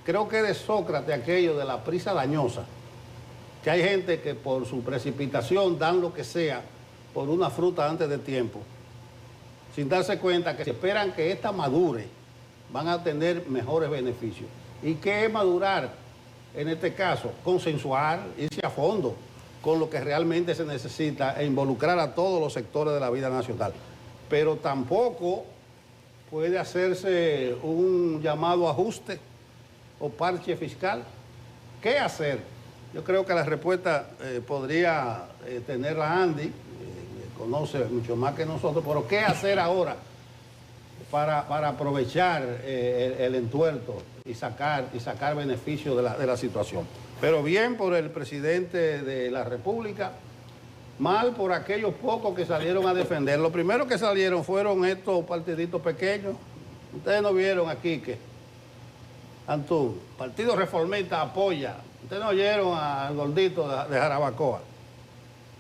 Creo que de Sócrates aquello de la prisa dañosa, que hay gente que por su precipitación dan lo que sea por una fruta antes de tiempo, sin darse cuenta que si esperan que esta madure, van a tener mejores beneficios. ¿Y qué es madurar? En este caso, consensuar, irse a fondo con lo que realmente se necesita e involucrar a todos los sectores de la vida nacional. Pero tampoco puede hacerse un llamado ajuste o parche fiscal. ¿Qué hacer? Yo creo que la respuesta podría tenerla Andy, conoce mucho más que nosotros, pero ¿qué hacer ahora para aprovechar el entuerto y sacar beneficio de la situación? Pero bien por el presidente de la República, mal por aquellos pocos que salieron a defender. Los primeros que salieron fueron estos partiditos pequeños. Ustedes no vieron aquí que Antún, Partido Reformista apoya. Ustedes no oyeron al gordito de Jarabacoa.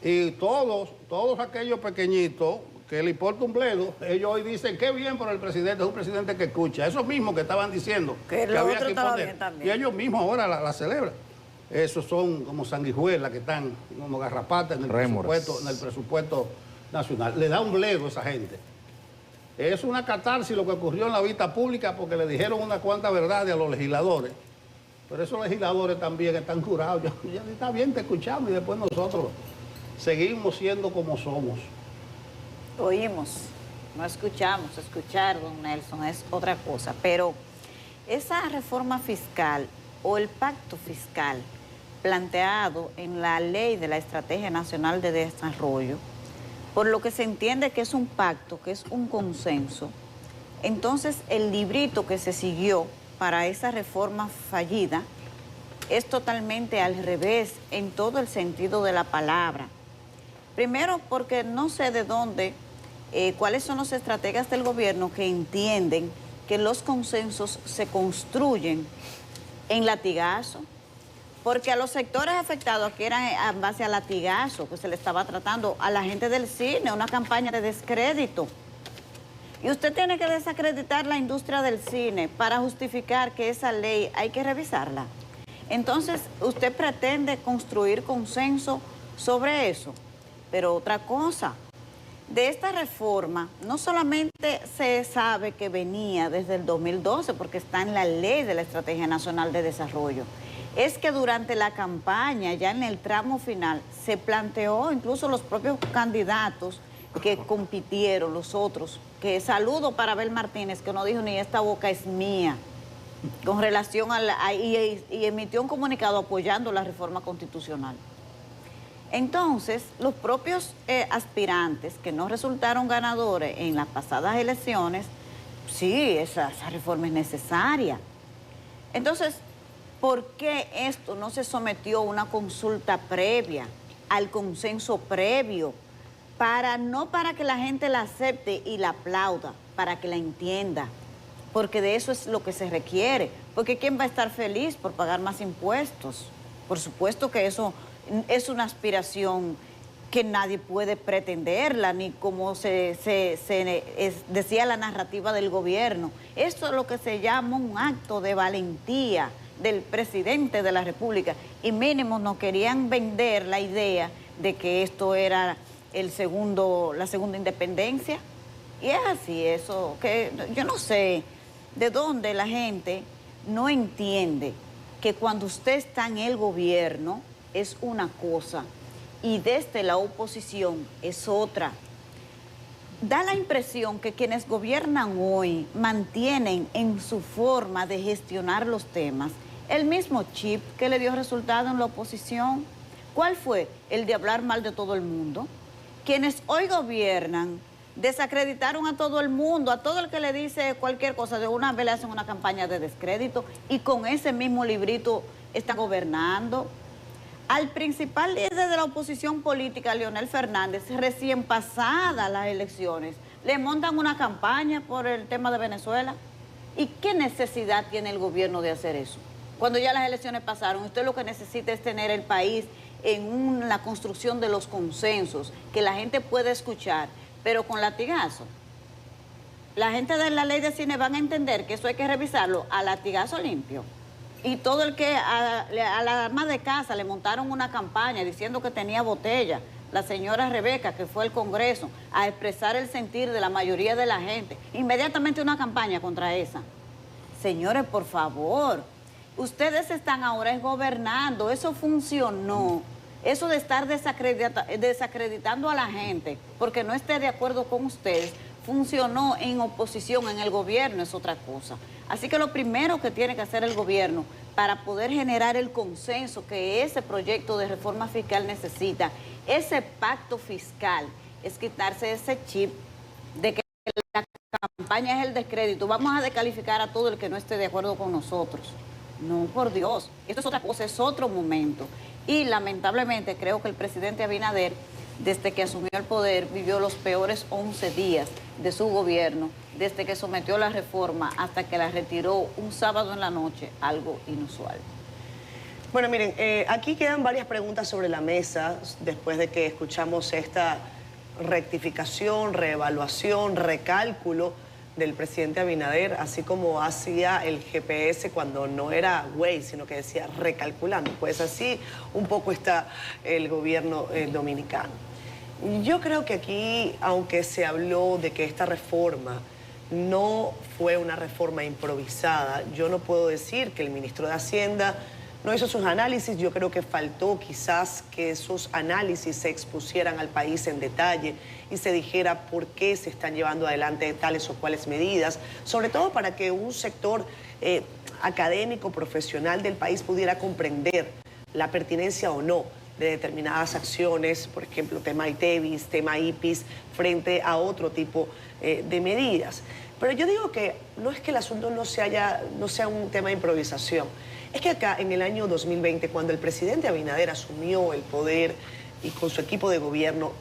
Y todos aquellos pequeñitos que le importa un bledo, ellos hoy dicen qué bien por el presidente, es un presidente que escucha. Esos mismos que estaban diciendo que había que imponer. Y ellos mismos ahora la celebran. Esos son como sanguijuelas que están como garrapatas en el presupuesto nacional. Le da un bledo a esa gente. Es una catarsis lo que ocurrió en la vista pública porque le dijeron una cuanta verdad a los legisladores. Pero esos legisladores también están curados. Ya está bien, te escuchamos y después nosotros seguimos siendo como somos. Oímos, no escuchamos. Escuchar, don Nelson, es otra cosa. Pero esa reforma fiscal o el pacto fiscal planteado en la ley de la Estrategia Nacional de Desarrollo, por lo que se entiende que es un pacto, que es un consenso, entonces el librito que se siguió para esa reforma fallida es totalmente al revés en todo el sentido de la palabra. Primero porque no sé de dónde, cuáles son los estrategas del gobierno que entienden que los consensos se construyen en latigazo, porque a los sectores afectados aquí eran en base a latigazo que se le estaba tratando a la gente del cine, una campaña de descrédito. Y usted tiene que desacreditar la industria del cine para justificar que esa ley hay que revisarla. Entonces, usted pretende construir consenso sobre eso. Pero otra cosa, de esta reforma no solamente se sabe que venía desde el 2012, porque está en la ley de la Estrategia Nacional de Desarrollo, es que durante la campaña, ya en el tramo final, se planteó incluso los propios candidatos que compitieron, los otros, que saludo para Abel Martínez, que no dijo ni esta boca es mía. con relación y emitió un comunicado apoyando la reforma constitucional. Entonces, los propios aspirantes que no resultaron ganadores en las pasadas elecciones, sí, esa reforma es necesaria. Entonces, ¿por qué esto no se sometió a una consulta previa, al consenso previo? No para que la gente la acepte y la aplauda, para que la entienda, porque de eso es lo que se requiere. Porque ¿quién va a estar feliz por pagar más impuestos? Por supuesto que eso es una aspiración que nadie puede pretenderla, ni como decía la narrativa del gobierno. Esto es lo que se llama un acto de valentía del presidente de la República. Y mínimo nos querían vender la idea de que esto era la segunda independencia. Y es así, eso, que yo no sé de dónde la gente no entiende que cuando usted está en el gobierno es una cosa y desde la oposición es otra. Da la impresión que quienes gobiernan hoy mantienen en su forma de gestionar los temas el mismo chip que le dio resultado en la oposición. ¿Cuál fue? El de hablar mal de todo el mundo. Quienes hoy gobiernan desacreditaron a todo el mundo, a todo el que le dice cualquier cosa, de una vez le hacen una campaña de descrédito y con ese mismo librito están gobernando. Al principal líder de la oposición política, Leonel Fernández, recién pasadas las elecciones, le montan una campaña por el tema de Venezuela. ¿Y qué necesidad tiene el gobierno de hacer eso? Cuando ya las elecciones pasaron, usted lo que necesita es tener el país en la construcción de los consensos, que la gente pueda escuchar, pero con latigazo. La gente de la ley de cine van a entender que eso hay que revisarlo a latigazo limpio. Y todo el que a la ama de casa le montaron una campaña diciendo que tenía botella, la señora Rebeca, que fue al Congreso a expresar el sentir de la mayoría de la gente, inmediatamente una campaña contra esa. Señores, por favor, ustedes están ahora gobernando, eso funcionó. Eso de estar desacreditando a la gente porque no esté de acuerdo con ustedes, funcionó en oposición, en el gobierno es otra cosa. Así que lo primero que tiene que hacer el gobierno para poder generar el consenso que ese proyecto de reforma fiscal necesita, ese pacto fiscal, es quitarse ese chip de que la campaña es el descrédito. Vamos a descalificar a todo el que no esté de acuerdo con nosotros. No, por Dios, esto es otra cosa, es otro momento. Y lamentablemente creo que el presidente Abinader, desde que asumió el poder, vivió los peores 11 días de su gobierno, desde que sometió la reforma hasta que la retiró un sábado en la noche, algo inusual. Bueno, miren, aquí quedan varias preguntas sobre la mesa después de que escuchamos esta rectificación, reevaluación, recálculo del presidente Abinader, así como hacía el GPS cuando no era Waze, sino que decía recalculando. Pues así un poco está el gobierno dominicano. Yo creo que aquí, aunque se habló de que esta reforma no fue una reforma improvisada, yo no puedo decir que el ministro de Hacienda no hizo sus análisis. Yo creo que faltó quizás que esos análisis se expusieran al país en detalle y se dijera por qué se están llevando adelante tales o cuales medidas, sobre todo para que un sector académico, profesional del país pudiera comprender la pertinencia o no de determinadas acciones, por ejemplo, tema ITEVIS, tema IPIS, frente a otro tipo de medidas. Pero yo digo que no es que el asunto no sea un tema de improvisación. Es que acá, en el año 2020, cuando el presidente Abinader asumió el poder y con su equipo de gobierno,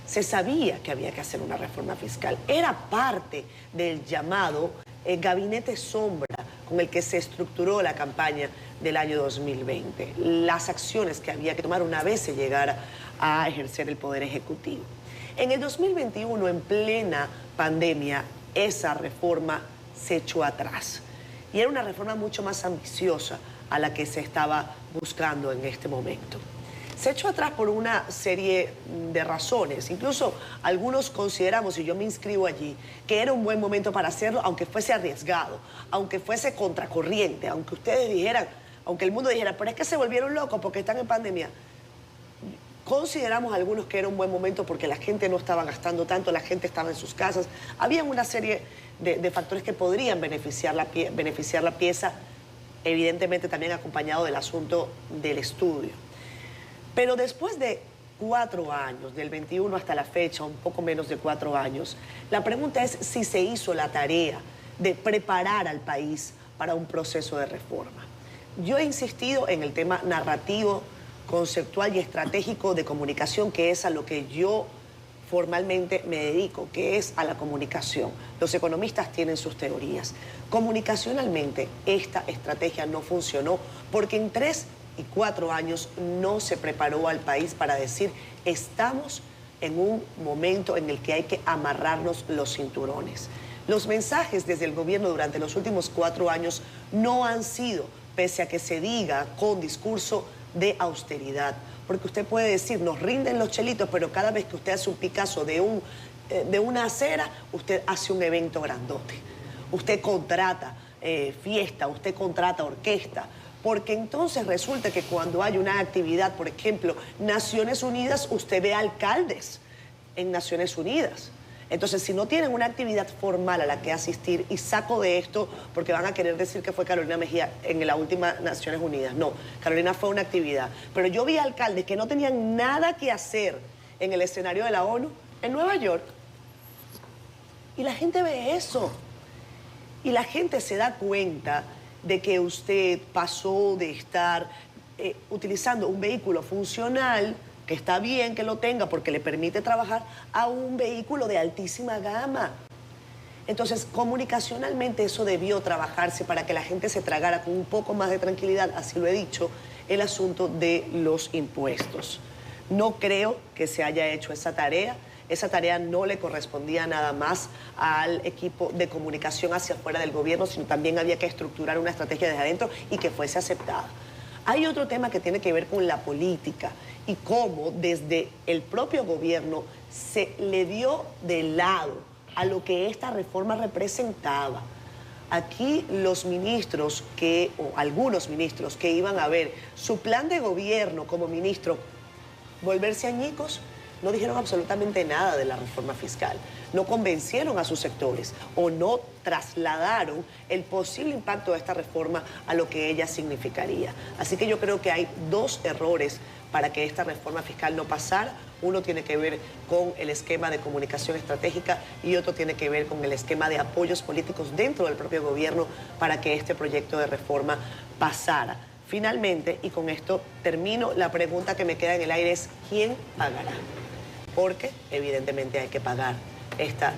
se sabía que había que hacer una reforma fiscal. Era parte del llamado gabinete sombra con el que se estructuró la campaña del año 2020. Las acciones que había que tomar una vez se llegara a ejercer el poder ejecutivo. En el 2021, en plena pandemia, esa reforma se echó atrás. Y era una reforma mucho más ambiciosa a la que se estaba buscando en este momento. Se echó atrás por una serie de razones. Incluso algunos consideramos, y yo me inscribo allí, que era un buen momento para hacerlo, aunque fuese arriesgado, aunque fuese contracorriente, aunque ustedes dijeran, aunque el mundo dijera, pero es que se volvieron locos porque están en pandemia. Consideramos algunos que era un buen momento porque la gente no estaba gastando tanto, la gente estaba en sus casas. Había una serie de factores que podrían beneficiar la pieza, evidentemente también acompañado del asunto del estudio. Pero después de 4 años, del 21 hasta la fecha, un poco menos de 4 años, la pregunta es si se hizo la tarea de preparar al país para un proceso de reforma. Yo he insistido en el tema narrativo, conceptual y estratégico de comunicación, que es a lo que yo formalmente me dedico, que es a la comunicación. Los economistas tienen sus teorías. Comunicacionalmente, esta estrategia no funcionó porque en 3 y 4 años no se preparó al país para decir, estamos en un momento en el que hay que amarrarnos los cinturones. Los mensajes desde el gobierno durante los últimos 4 años no han sido, pese a que se diga con discurso de austeridad. Porque usted puede decir, nos rinden los chelitos, pero cada vez que usted hace un Picasso de una acera, usted hace un evento grandote. Usted contrata fiesta, usted contrata orquesta, porque entonces resulta que cuando hay una actividad, por ejemplo, Naciones Unidas, usted ve alcaldes en Naciones Unidas. Entonces, si no tienen una actividad formal a la que asistir, y saco de esto porque van a querer decir que fue Carolina Mejía en la última Naciones Unidas. No, Carolina fue una actividad. Pero yo vi alcaldes que no tenían nada que hacer en el escenario de la ONU en Nueva York. Y la gente ve eso. Y la gente se da cuenta de que usted pasó de estar utilizando un vehículo funcional, que está bien que lo tenga porque le permite trabajar, a un vehículo de altísima gama. Entonces, comunicacionalmente eso debió trabajarse para que la gente se tragara con un poco más de tranquilidad, así lo he dicho, el asunto de los impuestos. No creo que se haya hecho esa tarea. Esa tarea no le correspondía nada más al equipo de comunicación hacia afuera del gobierno, sino también había que estructurar una estrategia desde adentro y que fuese aceptada. Hay otro tema que tiene que ver con la política y cómo desde el propio gobierno se le dio de lado a lo que esta reforma representaba. Aquí los ministros o algunos ministros que iban a ver su plan de gobierno como ministro volverse añicos, no dijeron absolutamente nada de la reforma fiscal, no convencieron a sus sectores o no trasladaron el posible impacto de esta reforma a lo que ella significaría. Así que yo creo que hay 2 errores para que esta reforma fiscal no pasara. Uno tiene que ver con el esquema de comunicación estratégica y otro tiene que ver con el esquema de apoyos políticos dentro del propio gobierno para que este proyecto de reforma pasara. Finalmente, y con esto termino, la pregunta que me queda en el aire es ¿quién pagará? Porque evidentemente hay que pagar esta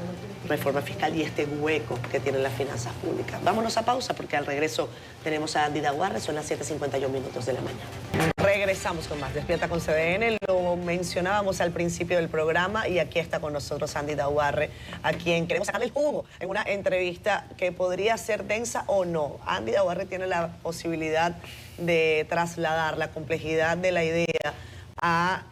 reforma fiscal y este hueco que tienen las finanzas públicas. Vámonos a pausa porque al regreso tenemos a Andy Daguarre, son las 7:51 de la mañana. Regresamos con más Despierta con CDN, lo mencionábamos al principio del programa y aquí está con nosotros Andy Daguarre, a quien queremos sacar el jugo en una entrevista que podría ser densa o no. Andy Daguarre tiene la posibilidad de trasladar la complejidad de la idea a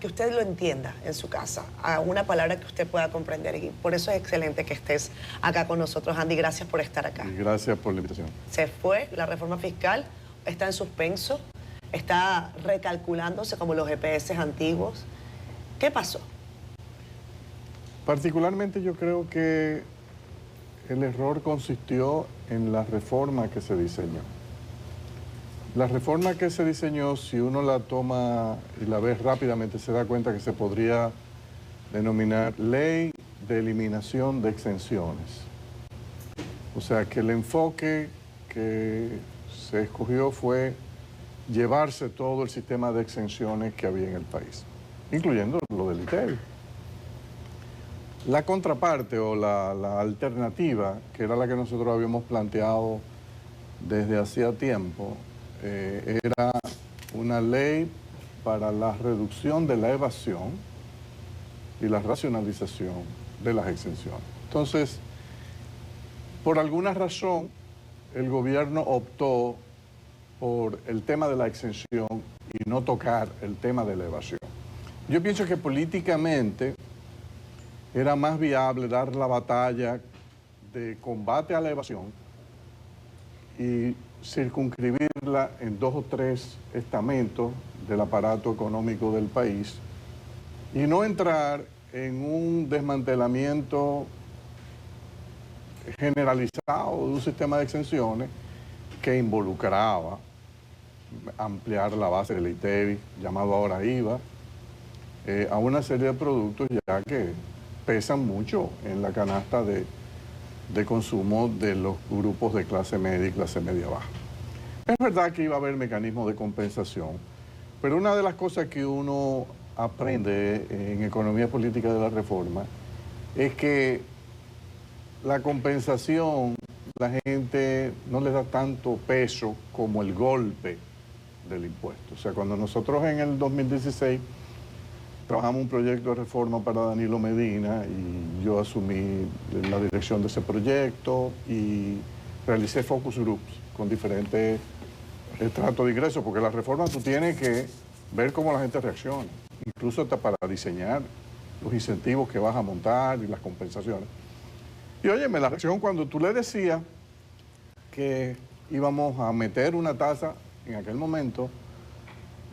que usted lo entienda en su casa, a una palabra que usted pueda comprender. Y por eso es excelente que estés acá con nosotros, Andy. Gracias por estar acá. Gracias por la invitación. Se fue la reforma fiscal, está en suspenso, está recalculándose como los GPS antiguos. ¿Qué pasó? Particularmente yo creo que el error consistió en la reforma que se diseñó. La reforma que se diseñó, si uno la toma y la ve rápidamente, se da cuenta que se podría denominar Ley de Eliminación de Exenciones. O sea, que el enfoque que se escogió fue llevarse todo el sistema de exenciones que había en el país, incluyendo lo del ITEVI. La contraparte o la alternativa, que era la que nosotros habíamos planteado desde hacía tiempo, era una ley para la reducción de la evasión y la racionalización de las exenciones. Entonces, por alguna razón, el gobierno optó por el tema de la exención y no tocar el tema de la evasión. Yo pienso que políticamente era más viable dar la batalla de combate a la evasión y circunscribirla en 2 o 3 estamentos del aparato económico del país y no entrar en un desmantelamiento generalizado de un sistema de exenciones que involucraba ampliar la base del ITEVI, llamado ahora IVA, a una serie de productos ya que pesan mucho en la canasta de consumo de los grupos de clase media y clase media baja. Es verdad que iba a haber mecanismos de compensación, pero una de las cosas que uno aprende en economía política de la reforma es que la compensación, la gente no le da tanto peso como el golpe del impuesto. O sea, cuando nosotros en el 2016 trabajamos un proyecto de reforma para Danilo Medina y yo asumí la dirección de ese proyecto y realicé focus groups con diferentes estratos de ingresos, porque la reforma tú tienes que ver cómo la gente reacciona, incluso hasta para diseñar los incentivos que vas a montar y las compensaciones. Y óyeme, la reacción cuando tú le decías que íbamos a meter una tasa en aquel momento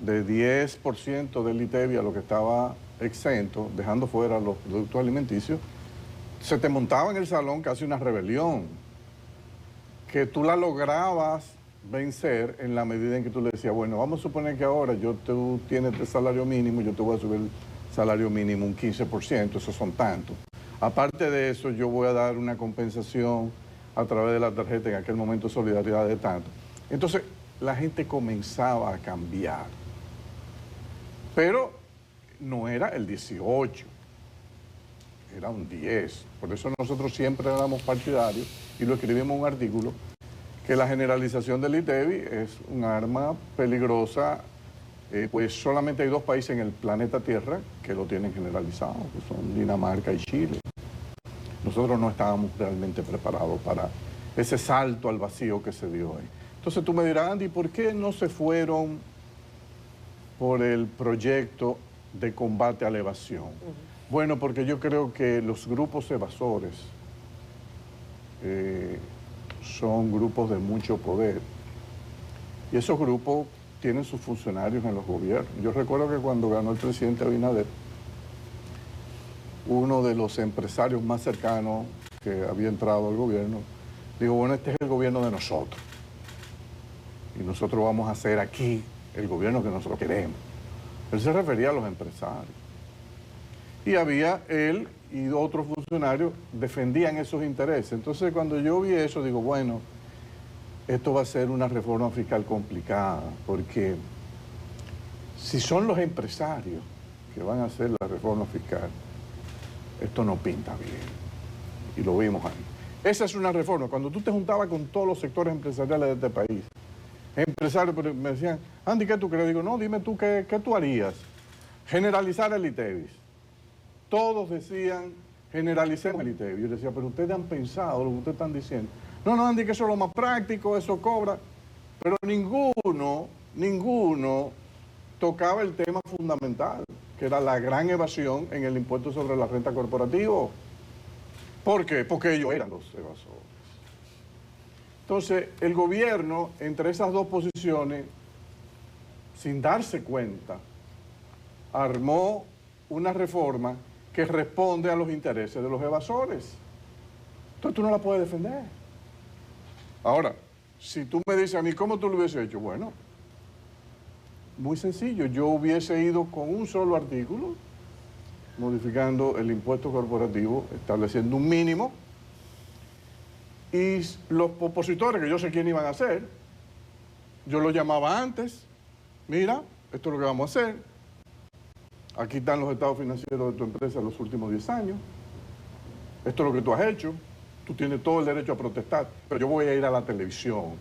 de 10% del ITEVI a lo que estaba exento, dejando fuera los productos alimenticios, se te montaba en el salón casi una rebelión, que tú la lograbas vencer en la medida en que tú le decías, bueno, vamos a suponer que ahora tú tienes el salario mínimo, yo te voy a subir el salario mínimo un 15%, esos son tantos. Aparte de eso, yo voy a dar una compensación a través de la tarjeta en aquel momento solidaridad de tanto. Entonces, la gente comenzaba a cambiar. Pero no era el 18, era un 10. Por eso nosotros siempre éramos partidarios y lo escribimos en un artículo, que la generalización del ITEVI es un arma peligrosa, pues solamente hay 2 países en el planeta Tierra que lo tienen generalizado, que son Dinamarca y Chile. Nosotros no estábamos realmente preparados para ese salto al vacío que se dio ahí. Entonces tú me dirás, Andy, ¿por qué no se fueron por el proyecto de combate a la evasión? Bueno, porque yo creo que los grupos evasores son grupos de mucho poder y esos grupos tienen sus funcionarios en los gobiernos. Yo recuerdo que cuando ganó el presidente Abinader, uno de los empresarios más cercanos que había entrado al gobierno dijo, bueno, este es el gobierno de nosotros y nosotros vamos a hacer aquí el gobierno que nosotros queremos. Él se refería a los empresarios. Y había él y otros funcionarios defendían esos intereses. Entonces, cuando yo vi eso, digo, bueno, esto va a ser una reforma fiscal complicada, porque si son los empresarios que van a hacer la reforma fiscal, esto no pinta bien. Y lo vimos ahí. Esa es una reforma. Cuando tú te juntabas con todos los sectores empresariales de este país, empresarios me decían, Andy, ¿qué tú crees? Digo, no, dime tú, ¿qué tú harías? Generalizar el ITEVI. Todos decían, generalicemos el ITEVI. Yo decía, pero ustedes han pensado lo que ustedes están diciendo. No, no, Andy, que eso es lo más práctico, eso cobra. Pero ninguno tocaba el tema fundamental, que era la gran evasión en el impuesto sobre la renta corporativa. ¿Por qué? Porque ellos eran los evasores. Entonces, el gobierno, entre esas 2 posiciones, sin darse cuenta, armó una reforma que responde a los intereses de los evasores. Entonces, tú no la puedes defender. Ahora, si tú me dices a mí, ¿cómo tú lo hubieses hecho? Bueno, muy sencillo. Yo hubiese ido con un solo artículo, modificando el impuesto corporativo, estableciendo un mínimo, y los opositores, que yo sé quién iban a hacer, yo los llamaba antes, mira, esto es lo que vamos a hacer, aquí están los estados financieros de tu empresa en los últimos 10 años, esto es lo que tú has hecho, tú tienes todo el derecho a protestar, pero yo voy a ir a la televisión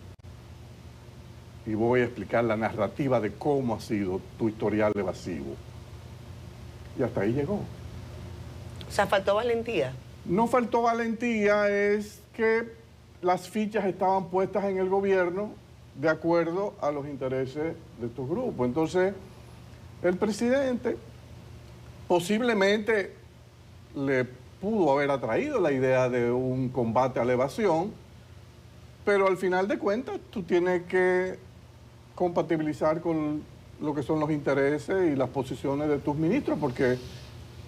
y voy a explicar la narrativa de cómo ha sido tu historial evasivo. Y hasta ahí llegó. O sea, faltó valentía. No faltó valentía, es que las fichas estaban puestas en el gobierno de acuerdo a los intereses de estos grupos. Entonces, el presidente posiblemente le pudo haber atraído la idea de un combate a la evasión, pero al final de cuentas tú tienes que compatibilizar con lo que son los intereses y las posiciones de tus ministros, porque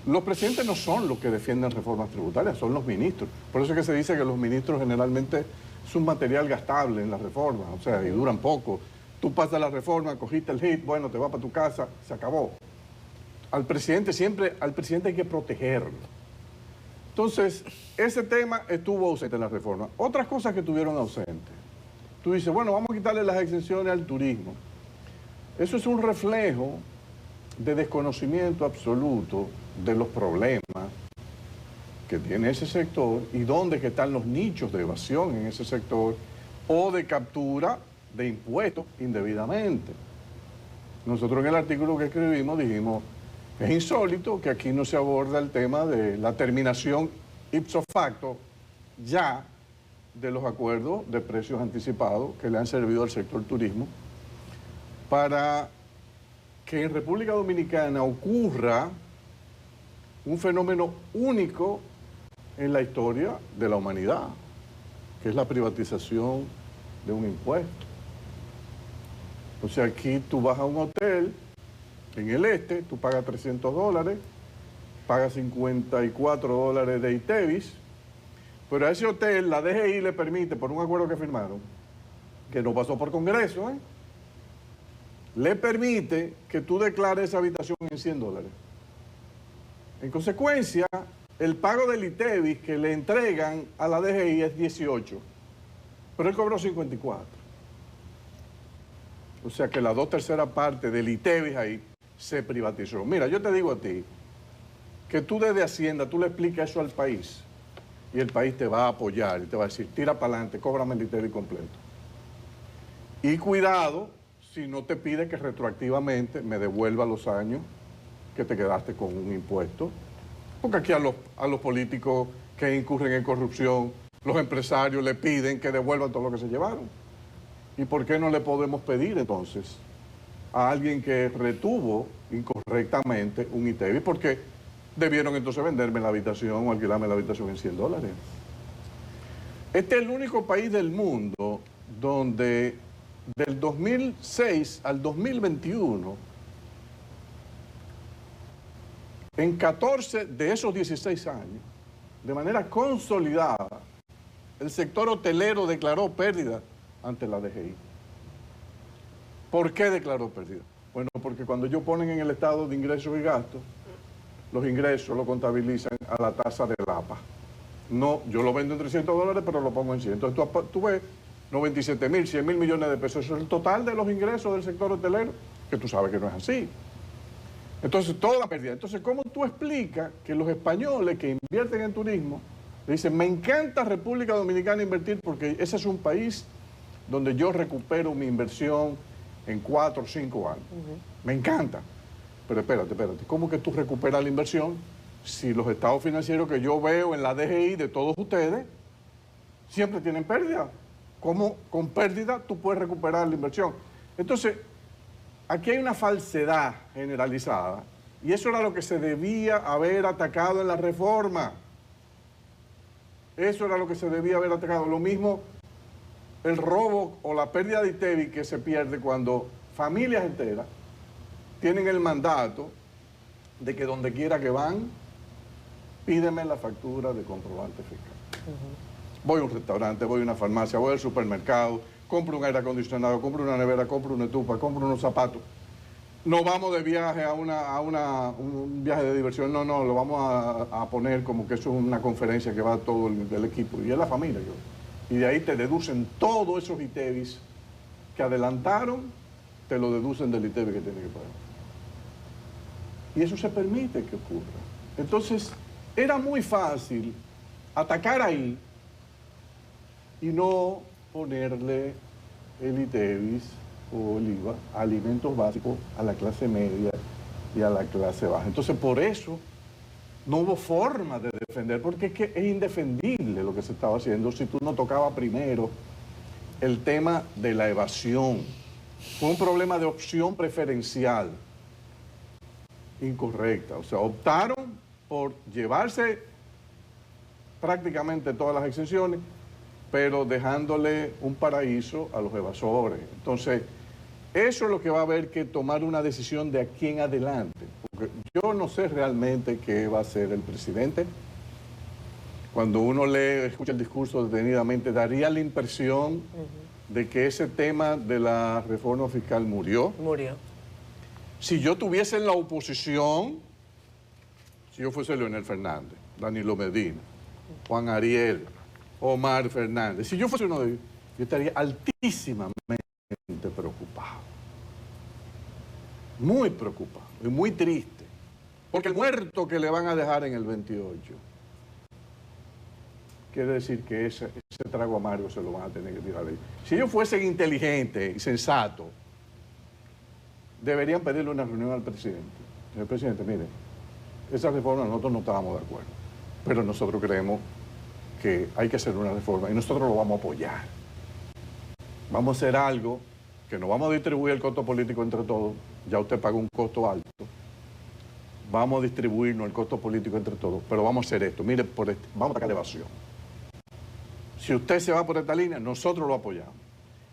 los presidentes no son los que defienden reformas tributarias, son los ministros. Por eso es que se dice que los ministros generalmente es un material gastable en las reformas, o sea, y duran poco. Tú pasas la reforma, cogiste el hit, bueno, te vas para tu casa, se acabó. Al presidente hay que protegerlo. Entonces, ese tema estuvo ausente en la reforma. Otras cosas que estuvieron ausentes. Tú dices, bueno, vamos a quitarle las exenciones al turismo. Eso es un reflejo de desconocimiento absoluto de los problemas que tiene ese sector y dónde que están los nichos de evasión en ese sector o de captura de impuestos indebidamente. Nosotros en el artículo que escribimos dijimos, es insólito que aquí no se aborda el tema de la terminación ipso facto ya de los acuerdos de precios anticipados que le han servido al sector turismo para que en República Dominicana ocurra un fenómeno único en la historia de la humanidad, que es la privatización de un impuesto. O sea, aquí tú vas a un hotel en el este, tú pagas $300, pagas $54 de ITEVIS, pero a ese hotel la DGI le permite, por un acuerdo que firmaron, que no pasó por Congreso, le permite que tú declares esa habitación en $100. En consecuencia, el pago del ITEVIS que le entregan a la DGI es 18, pero él cobró 54. O sea que la 2/3 parte del ITEVIS ahí se privatizó. Mira, yo te digo a ti, que tú desde Hacienda, tú le explicas eso al país, y el país te va a apoyar y te va a decir, tira para adelante, cóbrame el ITEVIS completo. Y cuidado si no te pide que retroactivamente me devuelva los años que te quedaste con un impuesto. Porque aquí a los políticos que incurren en corrupción, los empresarios le piden que devuelvan todo lo que se llevaron. ¿Y por qué no le podemos pedir entonces a alguien que retuvo incorrectamente un ITEVIS? Porque debieron entonces venderme la habitación o alquilarme la habitación en $100. Este es el único país del mundo donde del 2006 al 2021, en 14 de esos 16 años, de manera consolidada, el sector hotelero declaró pérdida ante la DGI. ¿Por qué declaró pérdida? Bueno, porque cuando ellos ponen en el estado de ingresos y gastos, los ingresos lo contabilizan a la tasa del APA. No, yo lo vendo en $300, pero lo pongo en 100. Entonces tú ves 97.000, 100.000 millones de pesos. Eso es el total de los ingresos del sector hotelero, que tú sabes que no es así. Entonces, toda la pérdida. Entonces, ¿cómo tú explicas que los españoles que invierten en turismo le dicen, me encanta República Dominicana invertir porque ese es un país donde yo recupero mi inversión en 4 o 5 años? Me encanta. Pero espérate, ¿cómo que tú recuperas la inversión si los estados financieros que yo veo en la DGI de todos ustedes siempre tienen pérdida? ¿Cómo con pérdida tú puedes recuperar la inversión? Entonces, aquí hay una falsedad generalizada y eso era lo que se debía haber atacado en la reforma. Eso era lo que se debía haber atacado. Lo mismo el robo o la pérdida de ITEVIS que se pierde cuando familias enteras tienen el mandato de que donde quiera que van, pídeme la factura de comprobante fiscal. Voy a un restaurante, voy a una farmacia, voy al supermercado, compro un aire acondicionado, compro una nevera, compro una estufa, compro unos zapatos. No vamos de viaje a un viaje de diversión, no, lo vamos a poner como que eso es una conferencia que va todo el equipo, y es la familia. Y de ahí te deducen todos esos ITEVIS que adelantaron, te lo deducen del ITEVIS que tiene que pagar. Y eso se permite que ocurra. Entonces, era muy fácil atacar ahí y no ponerle el ITEVIS o el IVA a alimentos básicos a la clase media y a la clase baja. Entonces, por eso no hubo forma de defender, porque es que es indefendible lo que se estaba haciendo si tú no tocabas primero el tema de la evasión. Fue un problema de opción preferencial incorrecta. O sea, optaron por llevarse prácticamente todas las exenciones, pero dejándole un paraíso a los evasores. Entonces, Eso es lo que va a haber que tomar una decisión de aquí en adelante. Porque yo no sé realmente qué va a hacer el presidente. Cuando uno escucha el discurso detenidamente, daría la impresión de que ese tema de la reforma fiscal murió. Murió. Si yo tuviese en la oposición, si yo fuese Leonel Fernández, Danilo Medina, Juan Ariel, Omar Fernández, si yo fuese uno de ellos, yo estaría altísimamente preocupado. Muy preocupado y muy triste. Porque el muerto que le van a dejar en el 28 quiere decir que ese trago amargo se lo van a tener que tirar ahí. Si ellos fuesen inteligentes y sensatos, deberían pedirle una reunión al presidente. El presidente, mire, esa reforma nosotros no estábamos de acuerdo, pero nosotros creemos que hay que hacer una reforma y nosotros lo vamos a apoyar. Vamos a hacer algo que no vamos a distribuir el costo político entre todos, ya usted paga un costo alto. Vamos a distribuirnos el costo político entre todos, pero vamos a hacer esto. Mire, vamos a sacar evasión. Si usted se va por esta línea, nosotros lo apoyamos.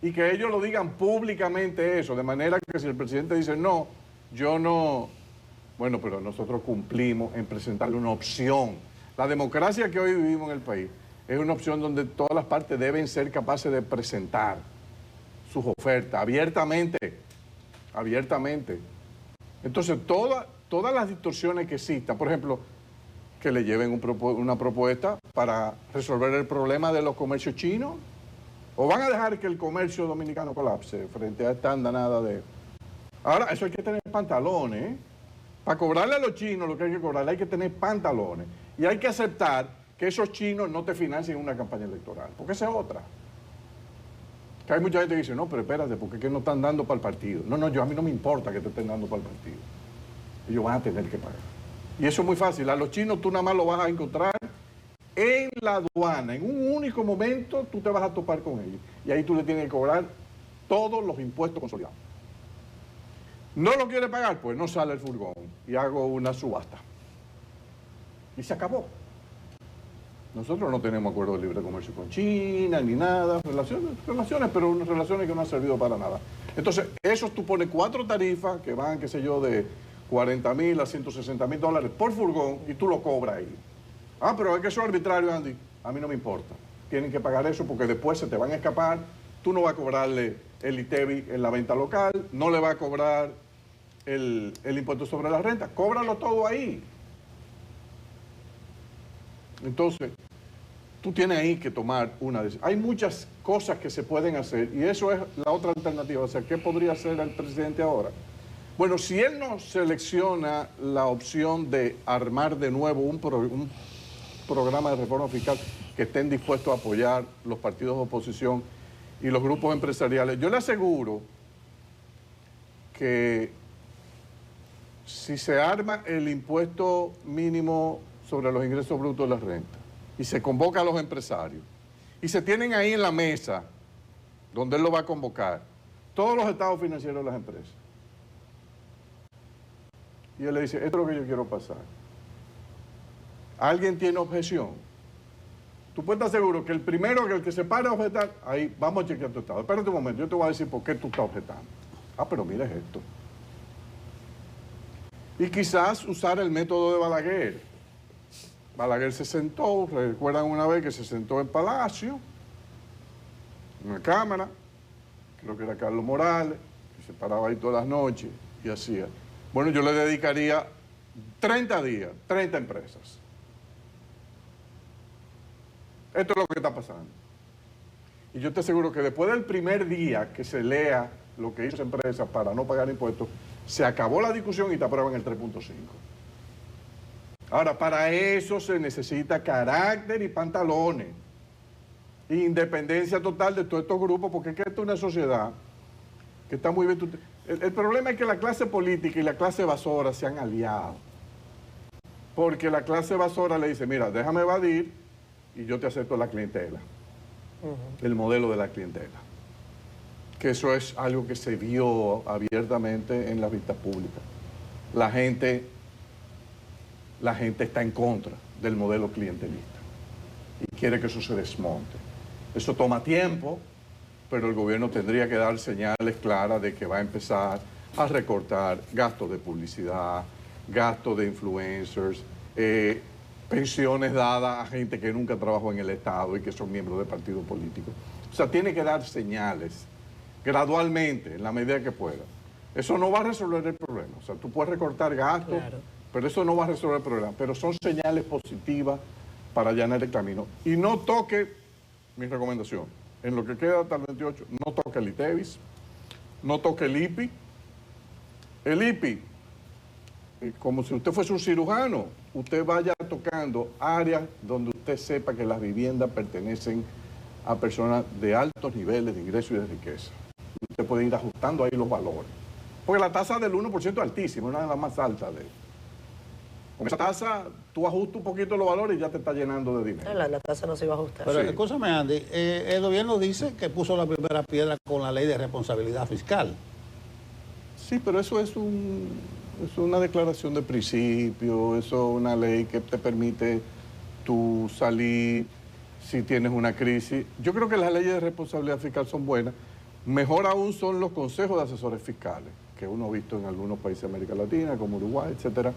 Y que ellos lo digan públicamente eso, de manera que si el presidente dice, no, yo no... Bueno, pero nosotros cumplimos en presentarle una opción. La democracia que hoy vivimos en el país es una opción donde todas las partes deben ser capaces de presentar sus ofertas abiertamente. Entonces, todas las distorsiones que existan, por ejemplo, que le lleven una propuesta para resolver el problema de los comercios chinos, o van a dejar que el comercio dominicano colapse frente a esta andanada de... Ahora, eso hay que tener pantalones, ¿eh? Para cobrarle a los chinos lo que hay que cobrarle hay que tener pantalones. Y hay que aceptar que esos chinos no te financien una campaña electoral, porque esa es otra. Que hay mucha gente que dice, no, pero espérate, porque es que no están dando para el partido. No, a mí no me importa que te estén dando para el partido. Ellos van a tener que pagar. Y eso es muy fácil. A los chinos tú nada más lo vas a encontrar en la aduana. En un único momento tú te vas a topar con ellos. Y ahí tú le tienes que cobrar todos los impuestos consolidados. ¿No lo quiere pagar? Pues no sale el furgón y hago una subasta. Y se acabó. Nosotros no tenemos acuerdo de libre comercio con China ni nada. Relaciones, pero unas relaciones que no han servido para nada. Entonces, eso tú pones 4 tarifas que van, qué sé yo, de 40.000 a 160.000 dólares por furgón y tú lo cobras ahí. Ah, pero es que eso es arbitrario, Andy. A mí no me importa. Tienen que pagar eso porque después se te van a escapar. Tú no vas a cobrarle el ITEVI en la venta local, no le vas a cobrar el impuesto sobre la renta. Cóbralo todo ahí. Entonces, tú tienes ahí que tomar una decisión. Hay muchas cosas que se pueden hacer y eso es la otra alternativa. O sea, ¿qué podría hacer el presidente ahora? Bueno, si él no selecciona la opción de armar de nuevo un programa de reforma fiscal que estén dispuestos a apoyar los partidos de oposición y los grupos empresariales, yo le aseguro que si se arma el impuesto mínimo sobre los ingresos brutos de la renta y se convoca a los empresarios y se tienen ahí en la mesa donde él lo va a convocar todos los estados financieros de las empresas y él le dice, esto es lo que yo quiero pasar. ¿Alguien tiene objeción? Tú puedes estar seguro que el primero que el que se para a objetar, ahí vamos a chequear tu estado. Espérate un momento, yo te voy a decir por qué tú estás objetando. Ah, pero mira esto. Y quizás usar el método de Balaguer. Balaguer se sentó, recuerdan una vez que se sentó en Palacio, en la Cámara, creo que era Carlos Morales, que se paraba ahí todas las noches y hacía. Bueno, yo le dedicaría 30 días, 30 empresas. Esto es lo que está pasando. Y yo te aseguro que después del primer día que se lea lo que hizo esa empresa para no pagar impuestos, se acabó la discusión y te aprueban el 3.5. Ahora, para eso se necesita carácter y pantalones. Independencia total de todos estos grupos, porque es que esta es una sociedad que está muy bien. El problema es que la clase política y la clase evasora se han aliado. Porque la clase evasora le dice, mira, déjame evadir y yo te acepto la clientela. El modelo de la clientela. Que eso es algo que se vio abiertamente en la vista pública. La gente está en contra del modelo clientelista y quiere que eso se desmonte. Eso toma tiempo, pero el gobierno tendría que dar señales claras de que va a empezar a recortar gastos de publicidad, gastos de influencers, pensiones dadas a gente que nunca trabajó en el Estado y que son miembros de partidos políticos. O sea, tiene que dar señales gradualmente, en la medida que pueda. Eso no va a resolver el problema. O sea, tú puedes recortar gastos, claro, pero eso no va a resolver el problema. Pero son señales positivas para allanar el camino. Y no toque, mi recomendación, en lo que queda hasta el 28, no toque el ITEVIS, no toque el IPI. El IPI, como si usted fuese un cirujano, usted vaya tocando áreas donde usted sepa que las viviendas pertenecen a personas de altos niveles de ingreso y de riqueza. Usted puede ir ajustando ahí los valores. Porque la tasa del 1% es altísima, es una de las más altas. Con esa tasa, tú ajustas un poquito los valores y ya te está llenando de dinero. La tasa no se iba a ajustar. Pero sí, escúchame, Andy, el gobierno dice que puso la primera piedra con la ley de responsabilidad fiscal. Sí, pero eso es una declaración de principio, eso es una ley que te permite tú salir si tienes una crisis. Yo creo que las leyes de responsabilidad fiscal son buenas. Mejor aún son los consejos de asesores fiscales, que uno ha visto en algunos países de América Latina, como Uruguay, etcétera,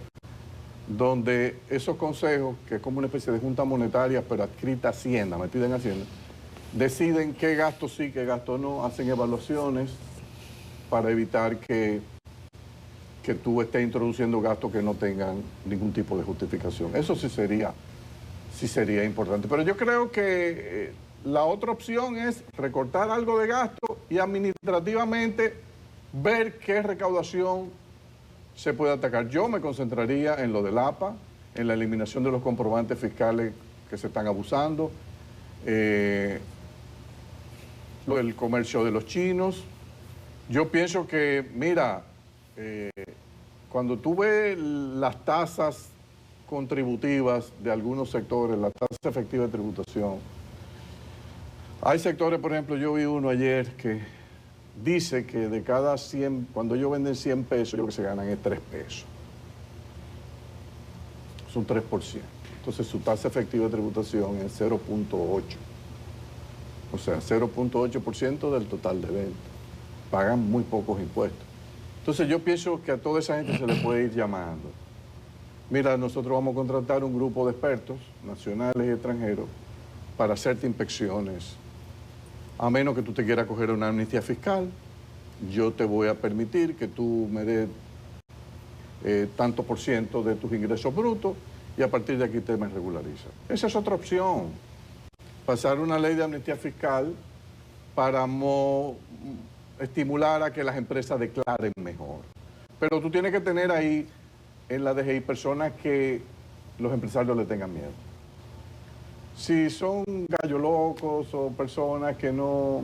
donde esos consejos, que es como una especie de junta monetaria, pero adscrita a Hacienda, metida en Hacienda, deciden qué gastos sí, qué gastos no, hacen evaluaciones para evitar que tú estés introduciendo gastos que no tengan ningún tipo de justificación. Eso sí sería importante. Pero yo creo que la otra opción es recortar algo de gasto y administrativamente ver qué recaudación se puede atacar. Yo me concentraría en lo del APA, en la eliminación de los comprobantes fiscales que se están abusando, lo del comercio de los chinos. Yo pienso que, mira, cuando tú ves las tasas contributivas de algunos sectores, la tasa efectiva de tributación, hay sectores, por ejemplo, yo vi uno ayer que dice que de cada 100, cuando ellos venden 100 pesos, lo que se ganan es 3 pesos. Es un 3%. Entonces su tasa efectiva de tributación es 0.8. O sea, 0.8% del total de venta. Pagan muy pocos impuestos. Entonces yo pienso que a toda esa gente se le puede ir llamando. Mira, nosotros vamos a contratar un grupo de expertos, nacionales y extranjeros, para hacerte inspecciones. A menos que tú te quieras coger una amnistía fiscal, yo te voy a permitir que tú me des tanto por ciento de tus ingresos brutos y a partir de aquí te me regularizas. Esa es otra opción. Pasar una ley de amnistía fiscal para estimular a que las empresas declaren mejor. Pero tú tienes que tener ahí en la DGI personas que los empresarios le tengan miedo. Si son gallos locos o personas que no...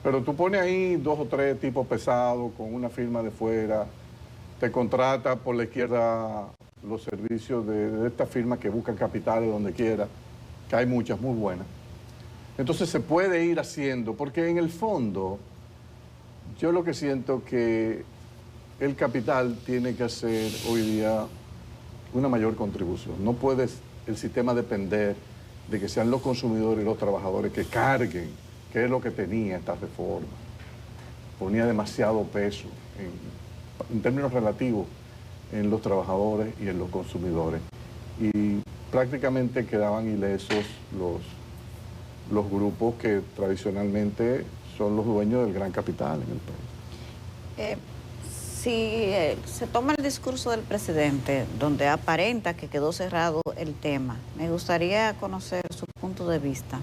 Pero tú pones ahí 2 o 3 tipos pesados con una firma de fuera, te contrata por la izquierda los servicios de estas firmas que buscan capitales donde quiera, que hay muchas muy buenas. Entonces se puede ir haciendo, porque en el fondo yo lo que siento que el capital tiene que hacer hoy día una mayor contribución. No puedes el sistema depender de que sean los consumidores y los trabajadores que carguen, que es lo que tenía esta reforma. Ponía demasiado peso en términos relativos en los trabajadores y en los consumidores. Y prácticamente quedaban ilesos los grupos que tradicionalmente son los dueños del gran capital en el país. Si se toma el discurso del presidente, donde aparenta que quedó cerrado el tema, me gustaría conocer su punto de vista.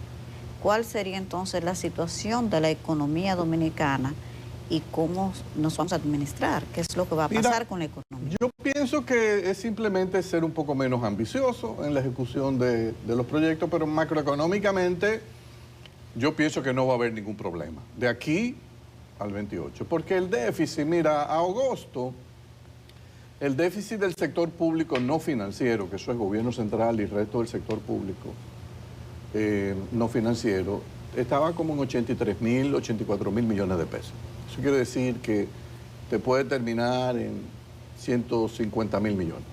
¿Cuál sería entonces la situación de la economía dominicana y cómo nos vamos a administrar? ¿Qué es lo que va a pasar con la economía? Yo pienso que es simplemente ser un poco menos ambicioso en la ejecución de los proyectos, pero macroeconómicamente yo pienso que no va a haber ningún problema. De aquí al 28. Porque el déficit, mira, a agosto, el déficit del sector público no financiero, que eso es gobierno central y el resto del sector público no financiero, estaba como en 83.000, 84.000 millones de pesos. Eso quiere decir que te puede terminar en 150.000 millones.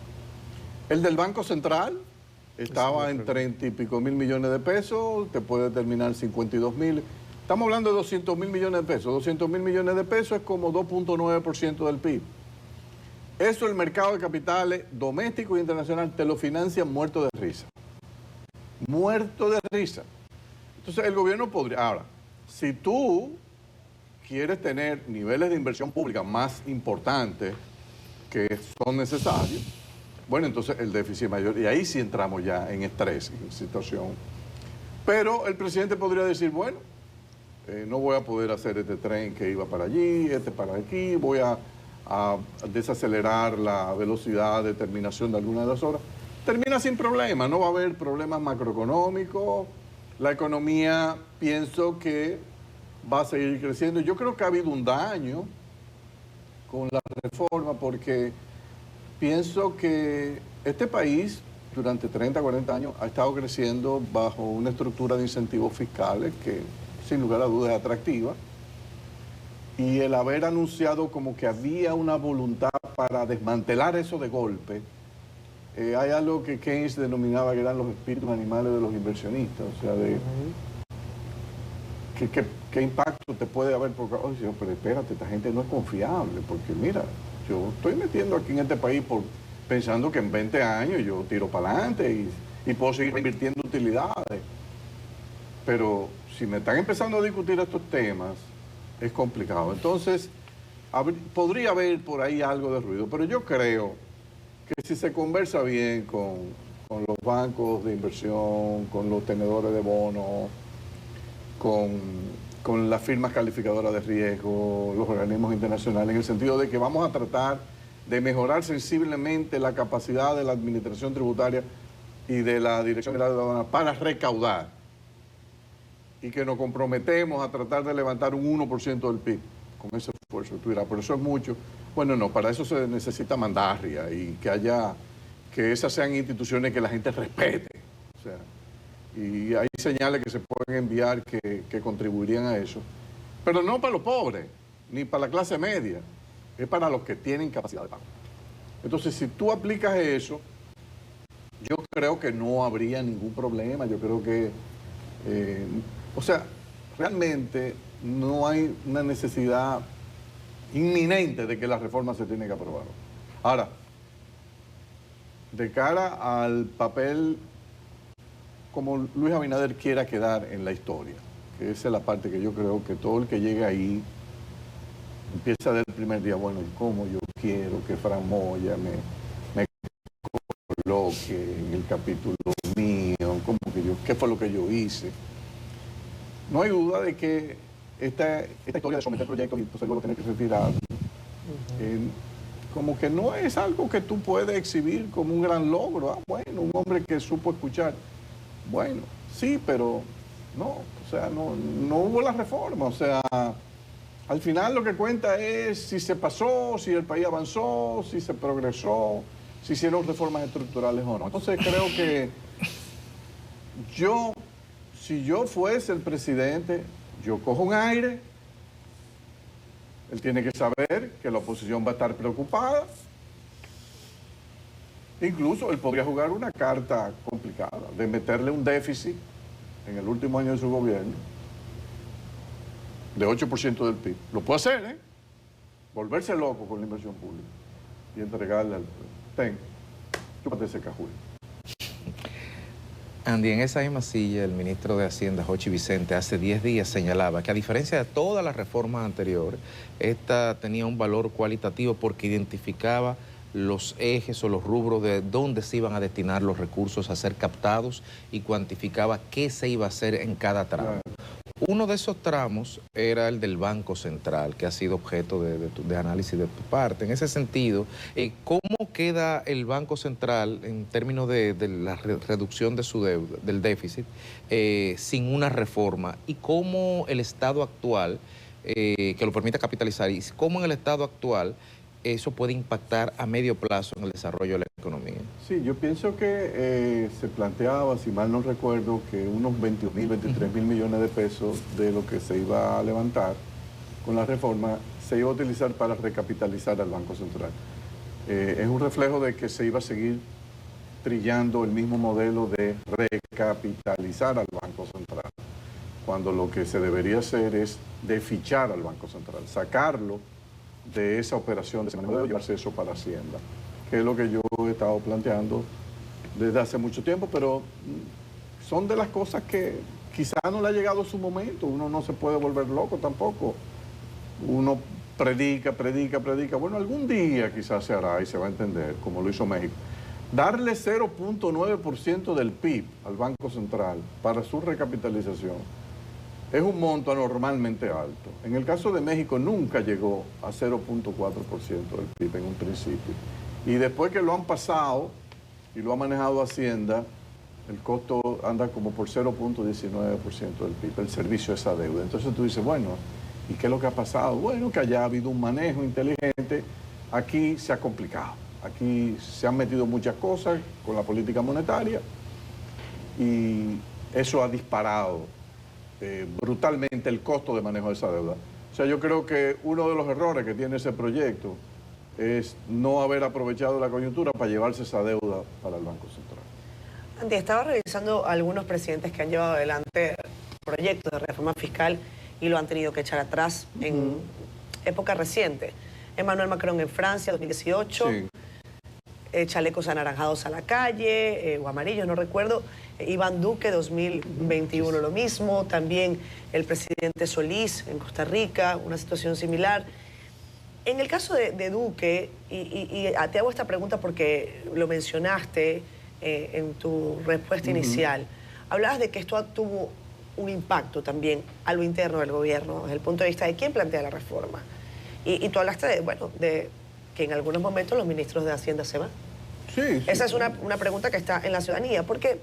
El del Banco Central estaba en 30 y pico mil millones de pesos, te puede terminar en 52.000. Estamos hablando de 200 mil millones de pesos. 200 mil millones de pesos es como 2.9% del PIB. Eso el mercado de capitales doméstico e internacional te lo financia muerto de risa. Muerto de risa. Entonces el gobierno podría... Ahora, si tú quieres tener niveles de inversión pública más importantes que son necesarios, bueno, entonces el déficit es mayor. Y ahí sí entramos ya en estrés, en situación. Pero el presidente podría decir, bueno, no voy a poder hacer este tren que iba para allí, este para aquí, voy a desacelerar la velocidad de terminación de alguna de las obras. Termina sin problema, no va a haber problemas macroeconómicos, la economía pienso que va a seguir creciendo. Yo creo que ha habido un daño con la reforma porque pienso que este país durante 30, 40 años ha estado creciendo bajo una estructura de incentivos fiscales que sin lugar a dudas es atractiva. Y el haber anunciado como que había una voluntad para desmantelar eso de golpe, hay algo que Keynes denominaba que eran los espíritus animales de los inversionistas, o sea, de qué impacto te puede haber, porque, oye, pero espérate, esta gente no es confiable, porque mira, yo estoy metiendo aquí en este país pensando que en 20 años yo tiro para adelante y puedo seguir invirtiendo utilidades, pero si me están empezando a discutir estos temas, es complicado. Entonces, podría haber por ahí algo de ruido, pero yo creo que si se conversa bien con los bancos de inversión, con los tenedores de bonos, con las firmas calificadoras de riesgo, los organismos internacionales, en el sentido de que vamos a tratar de mejorar sensiblemente la capacidad de la administración tributaria y de la Dirección General de Aduanas para recaudar, y que nos comprometemos a tratar de levantar un 1% del PIB con ese esfuerzo. Tú dirás, pero eso es mucho. Bueno, no, para eso se necesita mandarria y que esas sean instituciones que la gente respete. O sea, y hay señales que se pueden enviar que contribuirían a eso. Pero no para los pobres, ni para la clase media, es para los que tienen capacidad de pago. Entonces, si tú aplicas eso, yo creo que no habría ningún problema. Yo creo que... o sea, realmente no hay una necesidad inminente de que la reforma se tiene que aprobar. Ahora, de cara al papel como Luis Abinader quiera quedar en la historia, que esa es la parte que yo creo que todo el que llegue ahí empieza del primer día, bueno, ¿y cómo yo quiero que Fran Moya me coloque en el capítulo mío? ¿Qué fue lo que yo hice? No hay duda de que esta historia de someter proyectos y entonces luego tener que retirar, como que no es algo que tú puedes exhibir como un gran logro. Ah, bueno, un hombre que supo escuchar. Bueno, sí, pero no, o sea, no hubo la reforma. O sea, al final lo que cuenta es si se pasó, si el país avanzó, si se progresó, si hicieron reformas estructurales o no. Entonces creo que si yo fuese el presidente, yo cojo un aire, él tiene que saber que la oposición va a estar preocupada. Incluso él podría jugar una carta complicada de meterle un déficit en el último año de su gobierno de 8% del PIB. Lo puede hacer, ¿eh? Volverse loco con la inversión pública y entregarle al... chúpate ese cajuel. Andy, en esa misma silla, el ministro de Hacienda, Jochi Vicente, hace 10 días señalaba que a diferencia de todas las reformas anteriores, esta tenía un valor cualitativo porque identificaba los ejes o los rubros de dónde se iban a destinar los recursos a ser captados y cuantificaba qué se iba a hacer en cada tramo. Uno de esos tramos era el del Banco Central, que ha sido objeto de análisis de tu parte. En ese sentido, ¿cómo queda el Banco Central en términos de la reducción de su deuda, del déficit, sin una reforma? ¿Y cómo el estado actual, que lo permita capitalizar, y cómo en el estado actual eso puede impactar a medio plazo en el desarrollo de la economía? Sí, yo pienso que se planteaba, si mal no recuerdo, que unos 22.000, 23.000 millones de pesos de lo que se iba a levantar con la reforma se iba a utilizar para recapitalizar al Banco Central. Es un reflejo de que se iba a seguir trillando el mismo modelo de recapitalizar al Banco Central. cuando lo que se debería hacer es desfichar al Banco Central, sacarlo de esa operación de manejo de llevarse eso para Hacienda, que es lo que yo he estado planteando desde hace mucho tiempo, pero son de las cosas que quizá no le ha llegado su momento. Uno no se puede volver loco tampoco. Uno predica. Bueno, algún día quizás se hará y se va a entender, como lo hizo México. Darle 0.9% del PIB al Banco Central para su recapitalización es un monto anormalmente alto. En el caso de México nunca llegó a 0.4% del PIB en un principio. Y después que lo han pasado y lo ha manejado Hacienda, el costo anda como por 0.19% del PIB, el servicio a esa deuda. Entonces tú dices, bueno, ¿y qué es lo que ha pasado? Bueno, que haya habido un manejo inteligente. Aquí se ha complicado. Aquí se han metido muchas cosas con la política monetaria y eso ha disparado brutalmente el costo de manejo de esa deuda. O sea, yo creo que uno de los errores que tiene ese proyecto es no haber aprovechado la coyuntura para llevarse esa deuda para el Banco Central. Andy, estaba revisando algunos presidentes que han llevado adelante proyectos de reforma fiscal y lo han tenido que echar atrás en época reciente. Emmanuel Macron en Francia, 2018. Sí. Chalecos anaranjados a la calle, o amarillos, no recuerdo. Iván Duque, 2021, lo mismo. También el presidente Solís en Costa Rica, una situación similar. En el caso de Duque, y te hago esta pregunta porque lo mencionaste en tu respuesta inicial, hablabas de que esto tuvo un impacto también a lo interno del gobierno, desde el punto de vista de quién plantea la reforma. Y tú hablaste de que en algunos momentos los ministros de Hacienda se van. Sí. Esa es una pregunta que está en la ciudadanía, porque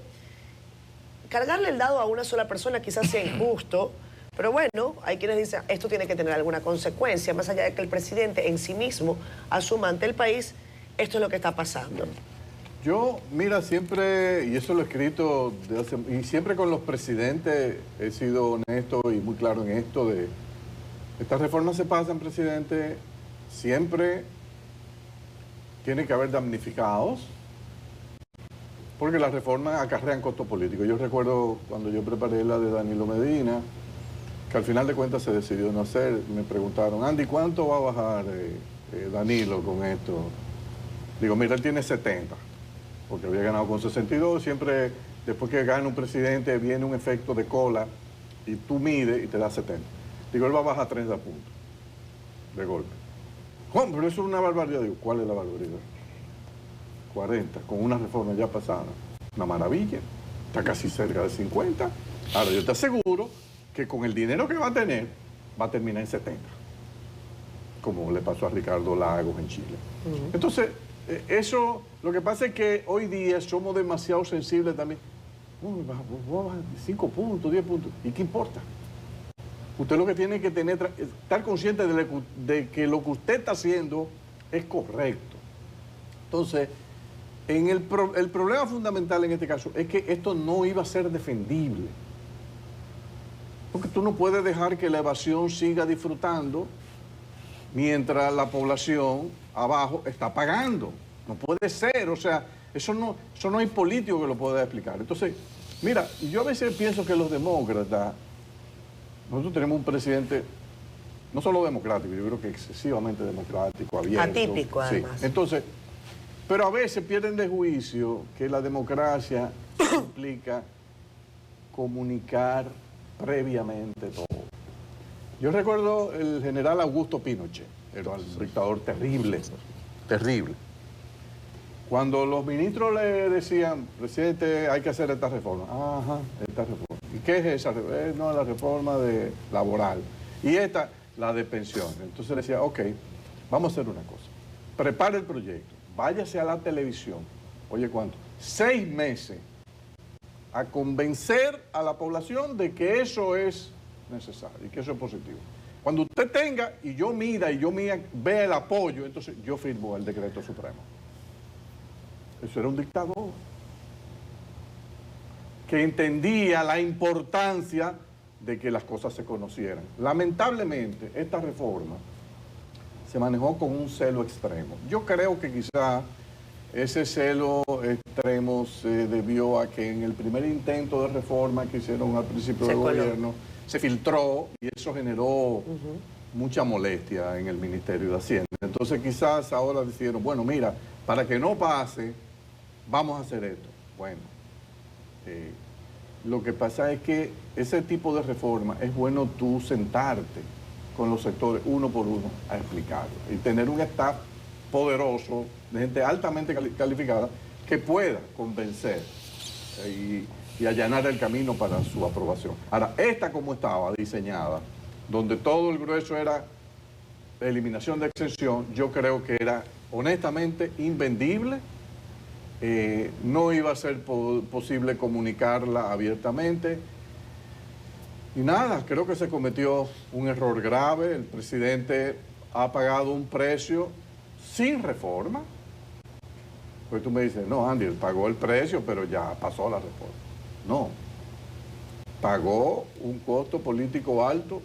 cargarle el dado a una sola persona quizás sea injusto, pero bueno, hay quienes dicen esto tiene que tener alguna consecuencia, más allá de que el presidente en sí mismo asuma ante el país, esto es lo que está pasando. Yo, mira, siempre, y eso lo he escrito, y siempre con los presidentes he sido honesto y muy claro en esto de estas reformas se pasan, presidente, siempre tiene que haber damnificados, porque las reformas acarrean costos políticos. Yo recuerdo cuando yo preparé la de Danilo Medina, que al final de cuentas se decidió no hacer, me preguntaron, Andy, ¿cuánto va a bajar Danilo con esto? Digo, mira, él tiene 70, porque había ganado con 62, siempre después que gana un presidente viene un efecto de cola y tú mides y te da 70. Digo, él va a bajar 30 puntos de golpe. Juan, pero eso es una barbaridad. Digo, ¿cuál es la barbaridad? 40, con una reforma ya pasada. Una maravilla, está casi cerca de 50. Ahora, yo te aseguro que con el dinero que va a tener, va a terminar en 70. Como le pasó a Ricardo Lagos en Chile. Entonces, eso, lo que pasa es que hoy día somos demasiado sensibles también. 5 puntos, 10 puntos. ¿Y qué importa? Usted lo que tiene que estar consciente de que lo que usted está haciendo es correcto. Entonces, el problema fundamental en este caso es que esto no iba a ser defendible. Porque tú no puedes dejar que la evasión siga disfrutando mientras la población abajo está pagando. No puede ser, o sea, eso no hay político que lo pueda explicar. Entonces, mira, yo a veces pienso que los demócratas, nosotros tenemos un presidente no solo democrático, yo creo que excesivamente democrático, abierto. Atípico, además. Sí. Entonces, pero a veces pierden de juicio que la democracia implica comunicar previamente todo. Yo recuerdo el general Augusto Pinochet, era un dictador terrible, terrible. Cuando los ministros le decían, presidente, hay que hacer esta reforma. Ajá, esta reforma. ¿Y qué es esa reforma? No, la reforma laboral. Y esta, la de pensiones. Entonces le decía, ok, vamos a hacer una cosa. Prepare el proyecto, váyase a la televisión. Oye, ¿cuánto? 6 meses a convencer a la población de que eso es necesario y que eso es positivo. Cuando usted tenga, y yo mida, y yo vea el apoyo, entonces yo firmo el decreto supremo. Eso era un dictador que entendía la importancia de que las cosas se conocieran. Lamentablemente, esta reforma se manejó con un celo extremo. Yo creo que quizá ese celo extremo se debió a que en el primer intento de reforma que hicieron al principio del gobierno, se filtró y eso generó mucha molestia en el Ministerio de Hacienda. Entonces quizás ahora decidieron, bueno, mira, para que no pase, vamos a hacer esto. Bueno, lo que pasa es que ese tipo de reforma es bueno tú sentarte con los sectores uno por uno a explicarlo y tener un staff poderoso, de gente altamente calificada, que pueda convencer y allanar el camino para su aprobación. Ahora, esta como estaba diseñada, donde todo el grueso era eliminación de exención, yo creo que era honestamente invendible. No iba a ser posible comunicarla abiertamente. Y nada, creo que se cometió un error grave. El presidente ha pagado un precio sin reforma. Pues tú me dices, no, Andy, él pagó el precio, pero ya pasó la reforma. No. Pagó un costo político alto,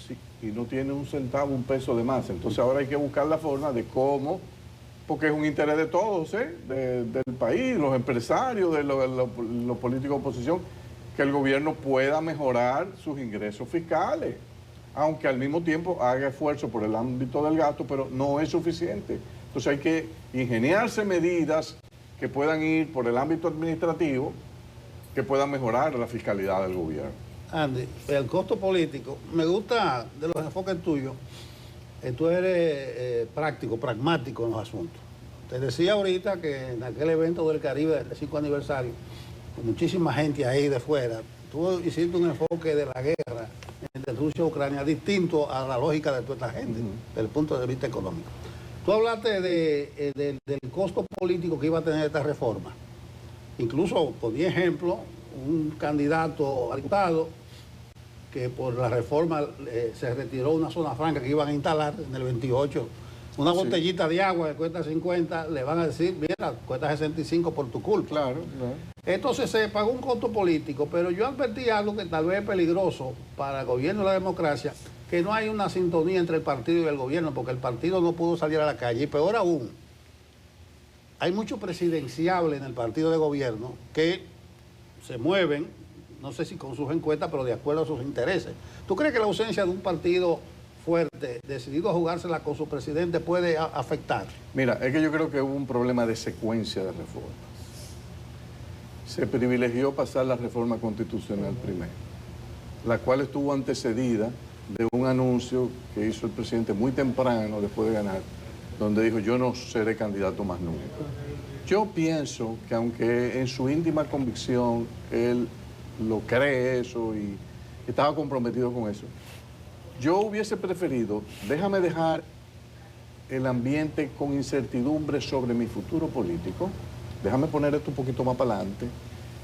sí, y no tiene un centavo, un peso de más. Entonces ahora hay que buscar la forma de cómo, porque es un interés de todos, del país, los empresarios, de los políticos de oposición, que el gobierno pueda mejorar sus ingresos fiscales, aunque al mismo tiempo haga esfuerzo por el ámbito del gasto, pero no es suficiente. Entonces hay que ingeniarse medidas que puedan ir por el ámbito administrativo, que puedan mejorar la fiscalidad del gobierno. Andy, el costo político, me gusta de los enfoques tuyos, tú eres práctico, pragmático en los asuntos. Te decía ahorita que en aquel evento del Caribe del 5 aniversario, con muchísima gente ahí de fuera, tú hiciste un enfoque de la guerra entre Rusia y Ucrania distinto a la lógica de toda esta gente, desde el punto de vista económico. Tú hablaste del costo político que iba a tener esta reforma. Incluso ponía ejemplo un candidato a diputado que por la reforma se retiró una zona franca que iban a instalar en el 28. Una botellita de agua que cuesta 50, le van a decir, mira, cuesta 65 por tu culpa. Claro, claro. Entonces se pagó un costo político, pero yo advertí algo que tal vez es peligroso para el gobierno y la democracia, que no hay una sintonía entre el partido y el gobierno, porque el partido no pudo salir a la calle. Y peor aún, hay mucho presidenciable en el partido de gobierno que se mueven, no sé si con sus encuestas, pero de acuerdo a sus intereses. ¿Tú crees que la ausencia de un partido fuerte, decidido a jugársela con su presidente, puede afectar? Mira, es que yo creo que hubo un problema de secuencia de reformas. Se privilegió pasar la reforma constitucional primero, la cual estuvo antecedida de un anuncio que hizo el presidente muy temprano después de ganar, donde dijo, yo no seré candidato más nunca. Yo pienso que aunque en su íntima convicción él lo cree eso y estaba comprometido con eso, yo hubiese preferido, déjame dejar el ambiente con incertidumbre sobre mi futuro político, déjame poner esto un poquito más para adelante,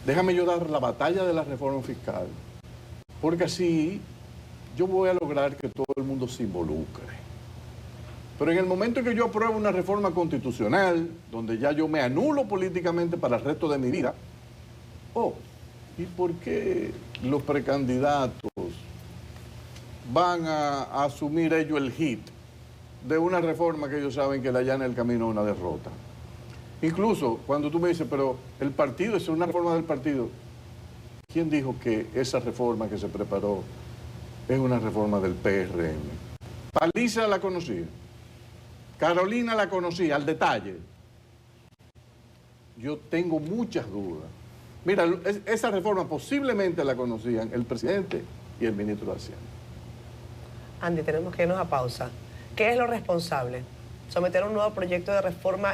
déjame yo dar la batalla de la reforma fiscal, porque así yo voy a lograr que todo el mundo se involucre. Pero en el momento en que yo apruebo una reforma constitucional, donde ya yo me anulo políticamente para el resto de mi vida, ¿y por qué los precandidatos van a asumir ellos el hit de una reforma que ellos saben que le allana el camino a una derrota? Incluso cuando tú me dices, pero el partido, es una reforma del partido, ¿quién dijo que esa reforma que se preparó es una reforma del PRM? Paliza la conocía, Carolina la conocía al detalle. Yo tengo muchas dudas. Mira, esa reforma posiblemente la conocían el presidente y el ministro de Hacienda. Andy, tenemos que irnos a pausa. ¿Qué es lo responsable? Someter un nuevo proyecto de reforma,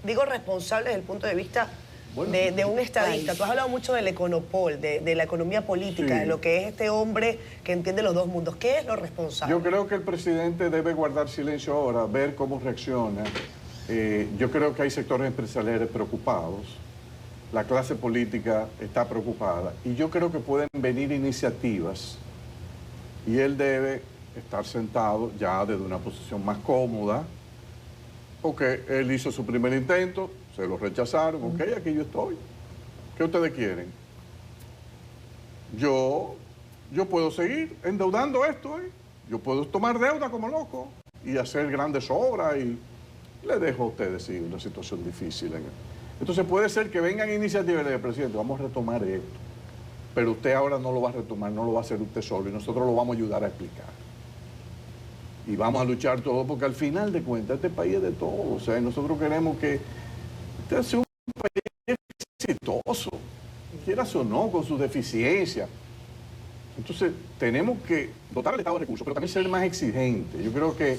digo responsable desde el punto de vista de un estadista. Tú has hablado mucho del econopol, de la economía política, Sí. de lo que es este hombre que entiende los dos mundos. ¿Qué es lo responsable? Yo creo que el presidente debe guardar silencio ahora, ver cómo reacciona. Yo creo que hay sectores empresariales preocupados. La clase política está preocupada. Y yo creo que pueden venir iniciativas y él debe estar sentado ya desde una posición más cómoda, porque él hizo su primer intento, se lo rechazaron, ok, aquí yo estoy. ¿Qué ustedes quieren? Yo puedo seguir endeudando esto, yo puedo tomar deuda como loco y hacer grandes obras y le dejo a ustedes sí, una situación difícil. Entonces puede ser que vengan iniciativas del presidente, vamos a retomar esto. pero usted ahora no lo va a retomar, no lo va a hacer usted solo y nosotros lo vamos a ayudar a explicar. Y vamos a luchar todo porque al final de cuentas este país es de todos. O sea, nosotros queremos que este sea un país exitoso, quieras o no, con sus deficiencias. Entonces, tenemos que dotar al Estado de recursos, pero también ser más exigentes. Yo creo que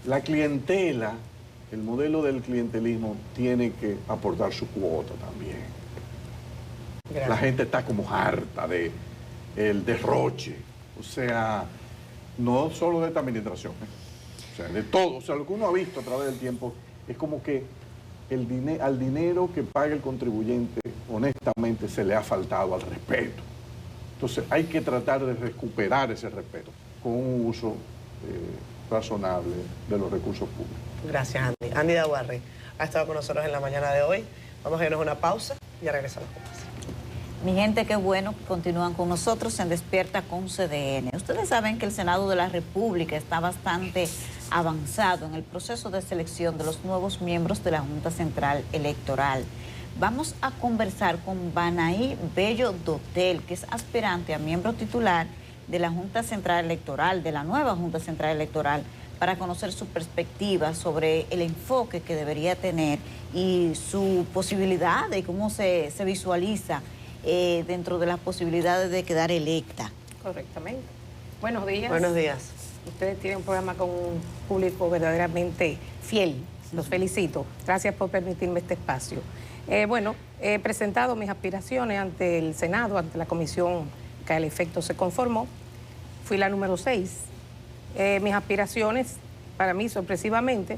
la clientela, el modelo del clientelismo, tiene que aportar su cuota también. Gracias. La gente está como harta de el derroche. O sea, no solo de esta administración, o sea, de todo. O sea, lo que uno ha visto a través del tiempo es como que al dinero que paga el contribuyente, honestamente, se le ha faltado al respeto. Entonces hay que tratar de recuperar ese respeto con un uso razonable de los recursos públicos. Gracias, Andy. Andy Daguarre ha estado con nosotros en la mañana de hoy. Vamos a irnos a una pausa y ya regresamos con más. Mi gente, qué bueno que continúan con nosotros en Despierta con CDN. Ustedes saben que el Senado de la República está bastante avanzado en el proceso de selección de los nuevos miembros de la Junta Central Electoral. Vamos a conversar con Banaí Bello Dotel, que es aspirante a miembro titular de la Junta Central Electoral, de la nueva Junta Central Electoral, para conocer su perspectiva sobre el enfoque que debería tener y su posibilidad de cómo se visualiza dentro de las posibilidades de quedar electa. Correctamente. Buenos días. Buenos días. Ustedes tienen un programa con un público verdaderamente fiel. Los felicito. Gracias por permitirme este espacio. He presentado mis aspiraciones ante el Senado, ante la comisión que al efecto se conformó. Fui la número 6. Mis aspiraciones, para mí, sorpresivamente,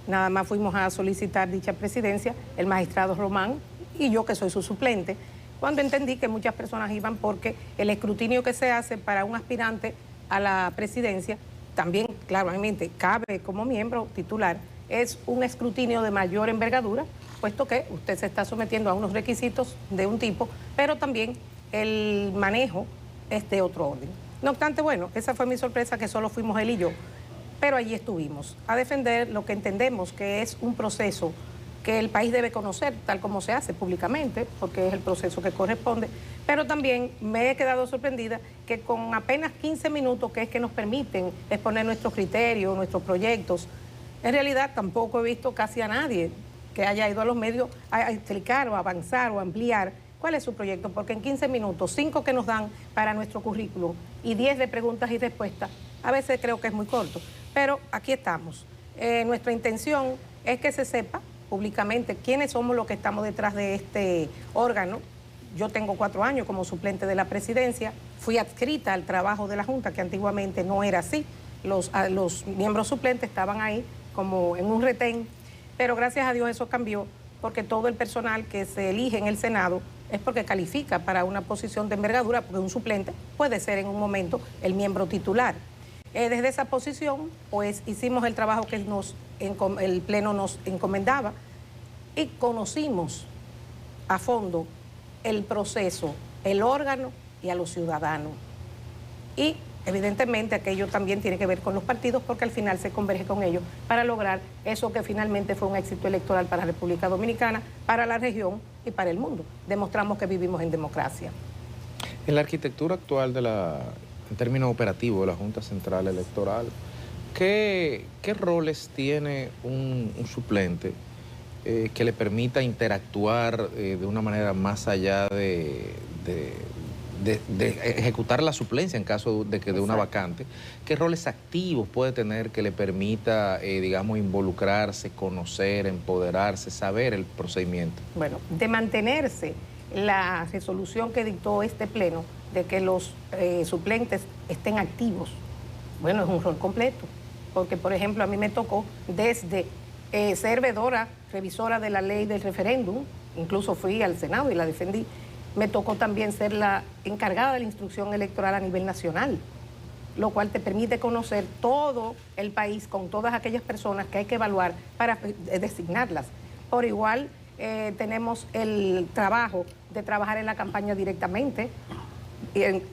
nada más fuimos a solicitar dicha presidencia, el magistrado Román y yo, que soy su suplente, cuando entendí que muchas personas iban porque el escrutinio que se hace para un aspirante a la presidencia, también, claramente, cabe como miembro titular, es un escrutinio de mayor envergadura, puesto que usted se está sometiendo a unos requisitos de un tipo, pero también el manejo es de otro orden. No obstante, bueno, esa fue mi sorpresa, que solo fuimos él y yo, pero allí estuvimos a defender lo que entendemos que es un proceso que el país debe conocer, tal como se hace públicamente, porque es el proceso que corresponde, pero también me he quedado sorprendida que con apenas 15 minutos, que es que nos permiten exponer nuestros criterios, nuestros proyectos, en realidad tampoco he visto casi a nadie que haya ido a los medios a explicar o avanzar o ampliar cuál es su proyecto, porque en 15 minutos, 5 que nos dan para nuestro currículum y 10 de preguntas y respuestas, a veces creo que es muy corto, pero aquí estamos. Nuestra intención es que se sepa públicamente quiénes somos los que estamos detrás de este órgano. Yo tengo 4 años como suplente de la presidencia, fui adscrita al trabajo de la Junta, que antiguamente no era así, los miembros suplentes estaban ahí como en un retén, pero gracias a Dios eso cambió, porque todo el personal que se elige en el Senado es porque califica para una posición de envergadura, porque un suplente puede ser en un momento el miembro titular. Desde esa posición, pues hicimos el trabajo que el Pleno nos encomendaba y conocimos a fondo el proceso, el órgano y a los ciudadanos. Y evidentemente aquello también tiene que ver con los partidos, porque al final se converge con ellos para lograr eso que finalmente fue un éxito electoral para la República Dominicana, para la región y para el mundo. Demostramos que vivimos en democracia. En la arquitectura actual en términos operativos de la Junta Central Electoral, ¿qué roles tiene un suplente que le permita interactuar de una manera más allá de ejecutar la suplencia en caso de una vacante? ¿Qué roles activos puede tener que le permita, digamos, involucrarse, conocer, empoderarse, saber el procedimiento? Bueno, de mantenerse la resolución que dictó este Pleno de que los suplentes estén activos, bueno, es un rol completo, porque, por ejemplo, a mí me tocó desde ser revisora de la ley del referéndum, incluso fui al Senado y la defendí. Me tocó también ser la encargada de la instrucción electoral a nivel nacional, lo cual te permite conocer todo el país con todas aquellas personas que hay que evaluar para designarlas. Por igual, tenemos el trabajo de trabajar en la campaña directamente.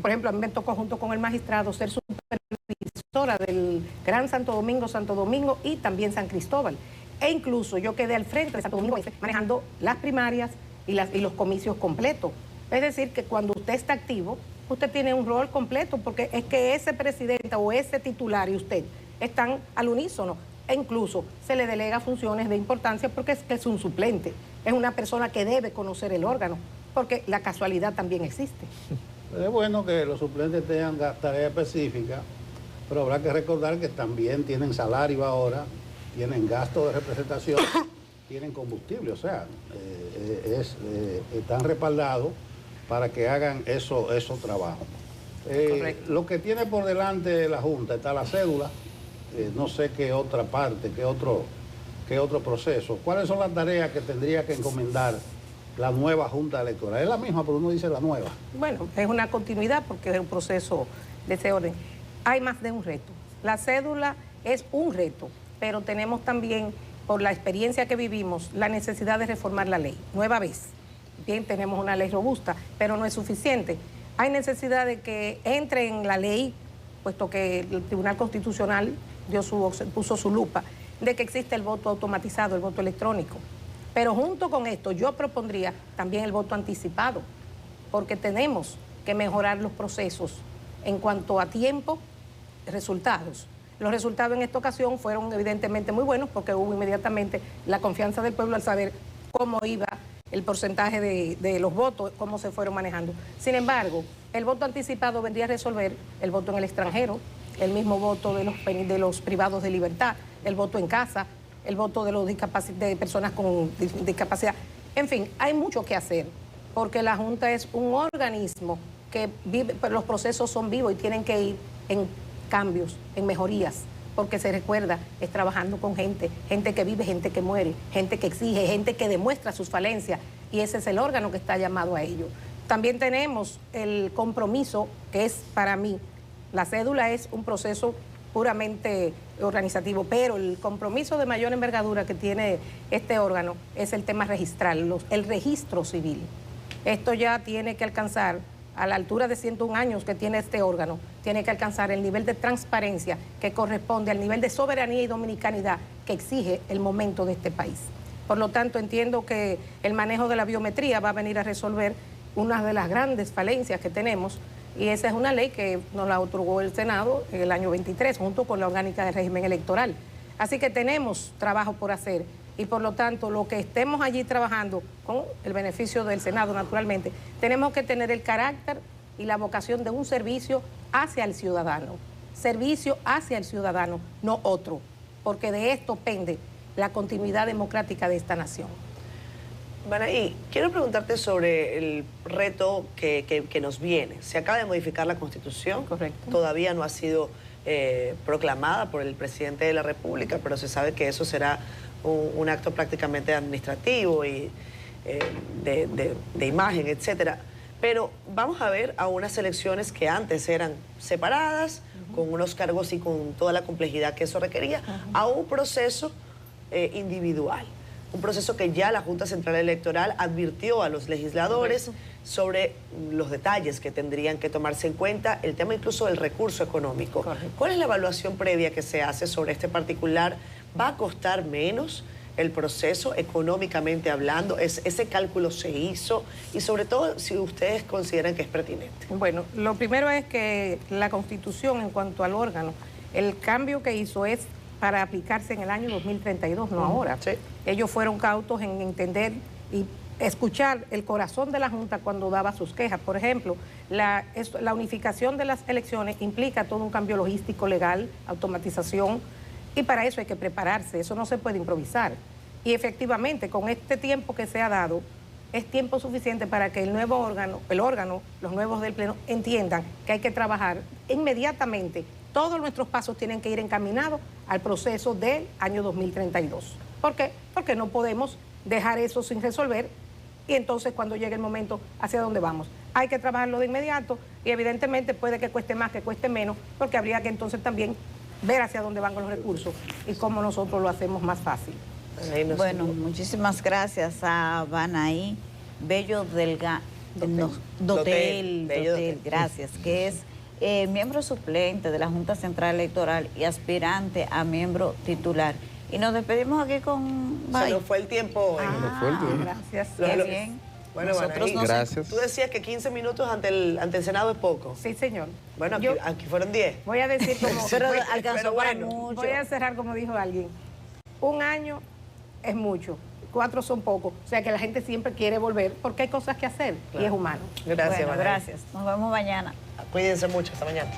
Por ejemplo, a mí me tocó junto con el magistrado ser supervisora del Gran Santo Domingo y también San Cristóbal. E incluso yo quedé al frente de Santo Domingo manejando las primarias y los comicios completos. Es decir, que cuando usted está activo, usted tiene un rol completo, porque es que ese presidente o ese titular y usted están al unísono. E incluso se le delega funciones de importancia porque es un suplente, es una persona que debe conocer el órgano, porque la casualidad también existe. Es bueno que los suplentes tengan tareas específicas, pero habrá que recordar que también tienen salario ahora, tienen gasto de representación, tienen combustible, o sea, están respaldados para que hagan esos trabajos. Lo que tiene por delante la Junta, está la cédula, no sé qué otra parte, qué otro proceso. ¿Cuáles son las tareas que tendría que encomendar la nueva Junta Electoral? Es la misma, pero uno dice la nueva. Bueno, es una continuidad porque es un proceso de ese orden. Hay más de un reto. La cédula es un reto, pero tenemos también, por la experiencia que vivimos, la necesidad de reformar la ley. Nueva vez. Bien, tenemos una ley robusta, pero no es suficiente. Hay necesidad de que entre en la ley, puesto que el Tribunal Constitucional puso su lupa, de que existe el voto automatizado, el voto electrónico. Pero junto con esto yo propondría también el voto anticipado, porque tenemos que mejorar los procesos en cuanto a tiempo, resultados. Los resultados en esta ocasión fueron evidentemente muy buenos porque hubo inmediatamente la confianza del pueblo al saber cómo iba el porcentaje de los votos, cómo se fueron manejando. Sin embargo, el voto anticipado vendría a resolver el voto en el extranjero, el mismo voto de los privados de libertad, el voto en casa, el voto de personas con discapacidad. En fin, hay mucho que hacer, porque la Junta es un organismo que vive, pero los procesos son vivos y tienen que ir en cambios, en mejorías, porque se recuerda, es trabajando con gente que vive, gente que muere, gente que exige, gente que demuestra sus falencias, y ese es el órgano que está llamado a ello. También tenemos el compromiso, que es para mí, la cédula es un proceso puramente organizativo, pero el compromiso de mayor envergadura que tiene este órgano es el tema registral, el registro civil. Esto ya tiene que alcanzar, a la altura de 101 años que tiene este órgano, tiene que alcanzar el nivel de transparencia que corresponde al nivel de soberanía y dominicanidad que exige el momento de este país. Por lo tanto, entiendo que el manejo de la biometría va a venir a resolver una de las grandes falencias que tenemos, y esa es una ley que nos la otorgó el Senado en el año 23, junto con la orgánica del régimen electoral. Así que tenemos trabajo por hacer, y por lo tanto, lo que estemos allí trabajando, con el beneficio del Senado, naturalmente, tenemos que tener el carácter y la vocación de un servicio hacia el ciudadano. Servicio hacia el ciudadano, no otro, porque de esto pende la continuidad democrática de esta nación. Banaí, quiero preguntarte sobre el reto que nos viene. Se acaba de modificar la Constitución. Correcto. Todavía no ha sido proclamada por el presidente de la República, pero se sabe que eso será un acto prácticamente administrativo y de imagen, etcétera. Pero vamos a ver a unas elecciones que antes eran separadas, con unos cargos y con toda la complejidad que eso requería, a un proceso individual. Un proceso que ya la Junta Central Electoral advirtió a los legisladores sobre los detalles que tendrían que tomarse en cuenta, el tema incluso del recurso económico. Correcto. ¿Cuál es la evaluación previa que se hace sobre este particular? ¿Va a costar menos el proceso económicamente hablando? ¿Ese cálculo se hizo? Y sobre todo, si ustedes consideran que es pertinente. Bueno, lo primero es que la Constitución, en cuanto al órgano, el cambio que hizo es para aplicarse en el año 2032, no ahora. Sí. Ellos fueron cautos en entender y escuchar el corazón de la Junta cuando daba sus quejas. Por ejemplo, la unificación de las elecciones implica todo un cambio logístico, legal, automatización, y para eso hay que prepararse, eso no se puede improvisar. Y efectivamente, con este tiempo que se ha dado, es tiempo suficiente para que el órgano, los nuevos del Pleno, entiendan que hay que trabajar inmediatamente. Todos nuestros pasos tienen que ir encaminados al proceso del año 2032. ¿Por qué? Porque no podemos dejar eso sin resolver, y entonces cuando llegue el momento, ¿hacia dónde vamos? Hay que trabajarlo de inmediato, y evidentemente puede que cueste más, que cueste menos, porque habría que entonces también ver hacia dónde van con los recursos y cómo nosotros lo hacemos más fácil. Bueno, muchísimas gracias a Banaí Bello Dotel, gracias, que es miembro suplente de la Junta Central Electoral y aspirante a miembro titular. Y nos despedimos aquí con... Se nos fue el tiempo. Gracias. Qué bien. Bueno, Nosotros ahí- nos- Gracias. Tú decías que 15 minutos ante el Senado es poco. Sí, señor. Bueno, aquí, Yo aquí fueron 10. voy a decir como... Pero Pero alcanzó para bueno, mucho. Voy a cerrar como dijo alguien. Un año es mucho, 4 son pocos. O sea que la gente siempre quiere volver porque hay cosas que hacer y es humano. Gracias, Bueno, Valeria. gracias. Nos vemos mañana. Cuídense mucho. Hasta mañana.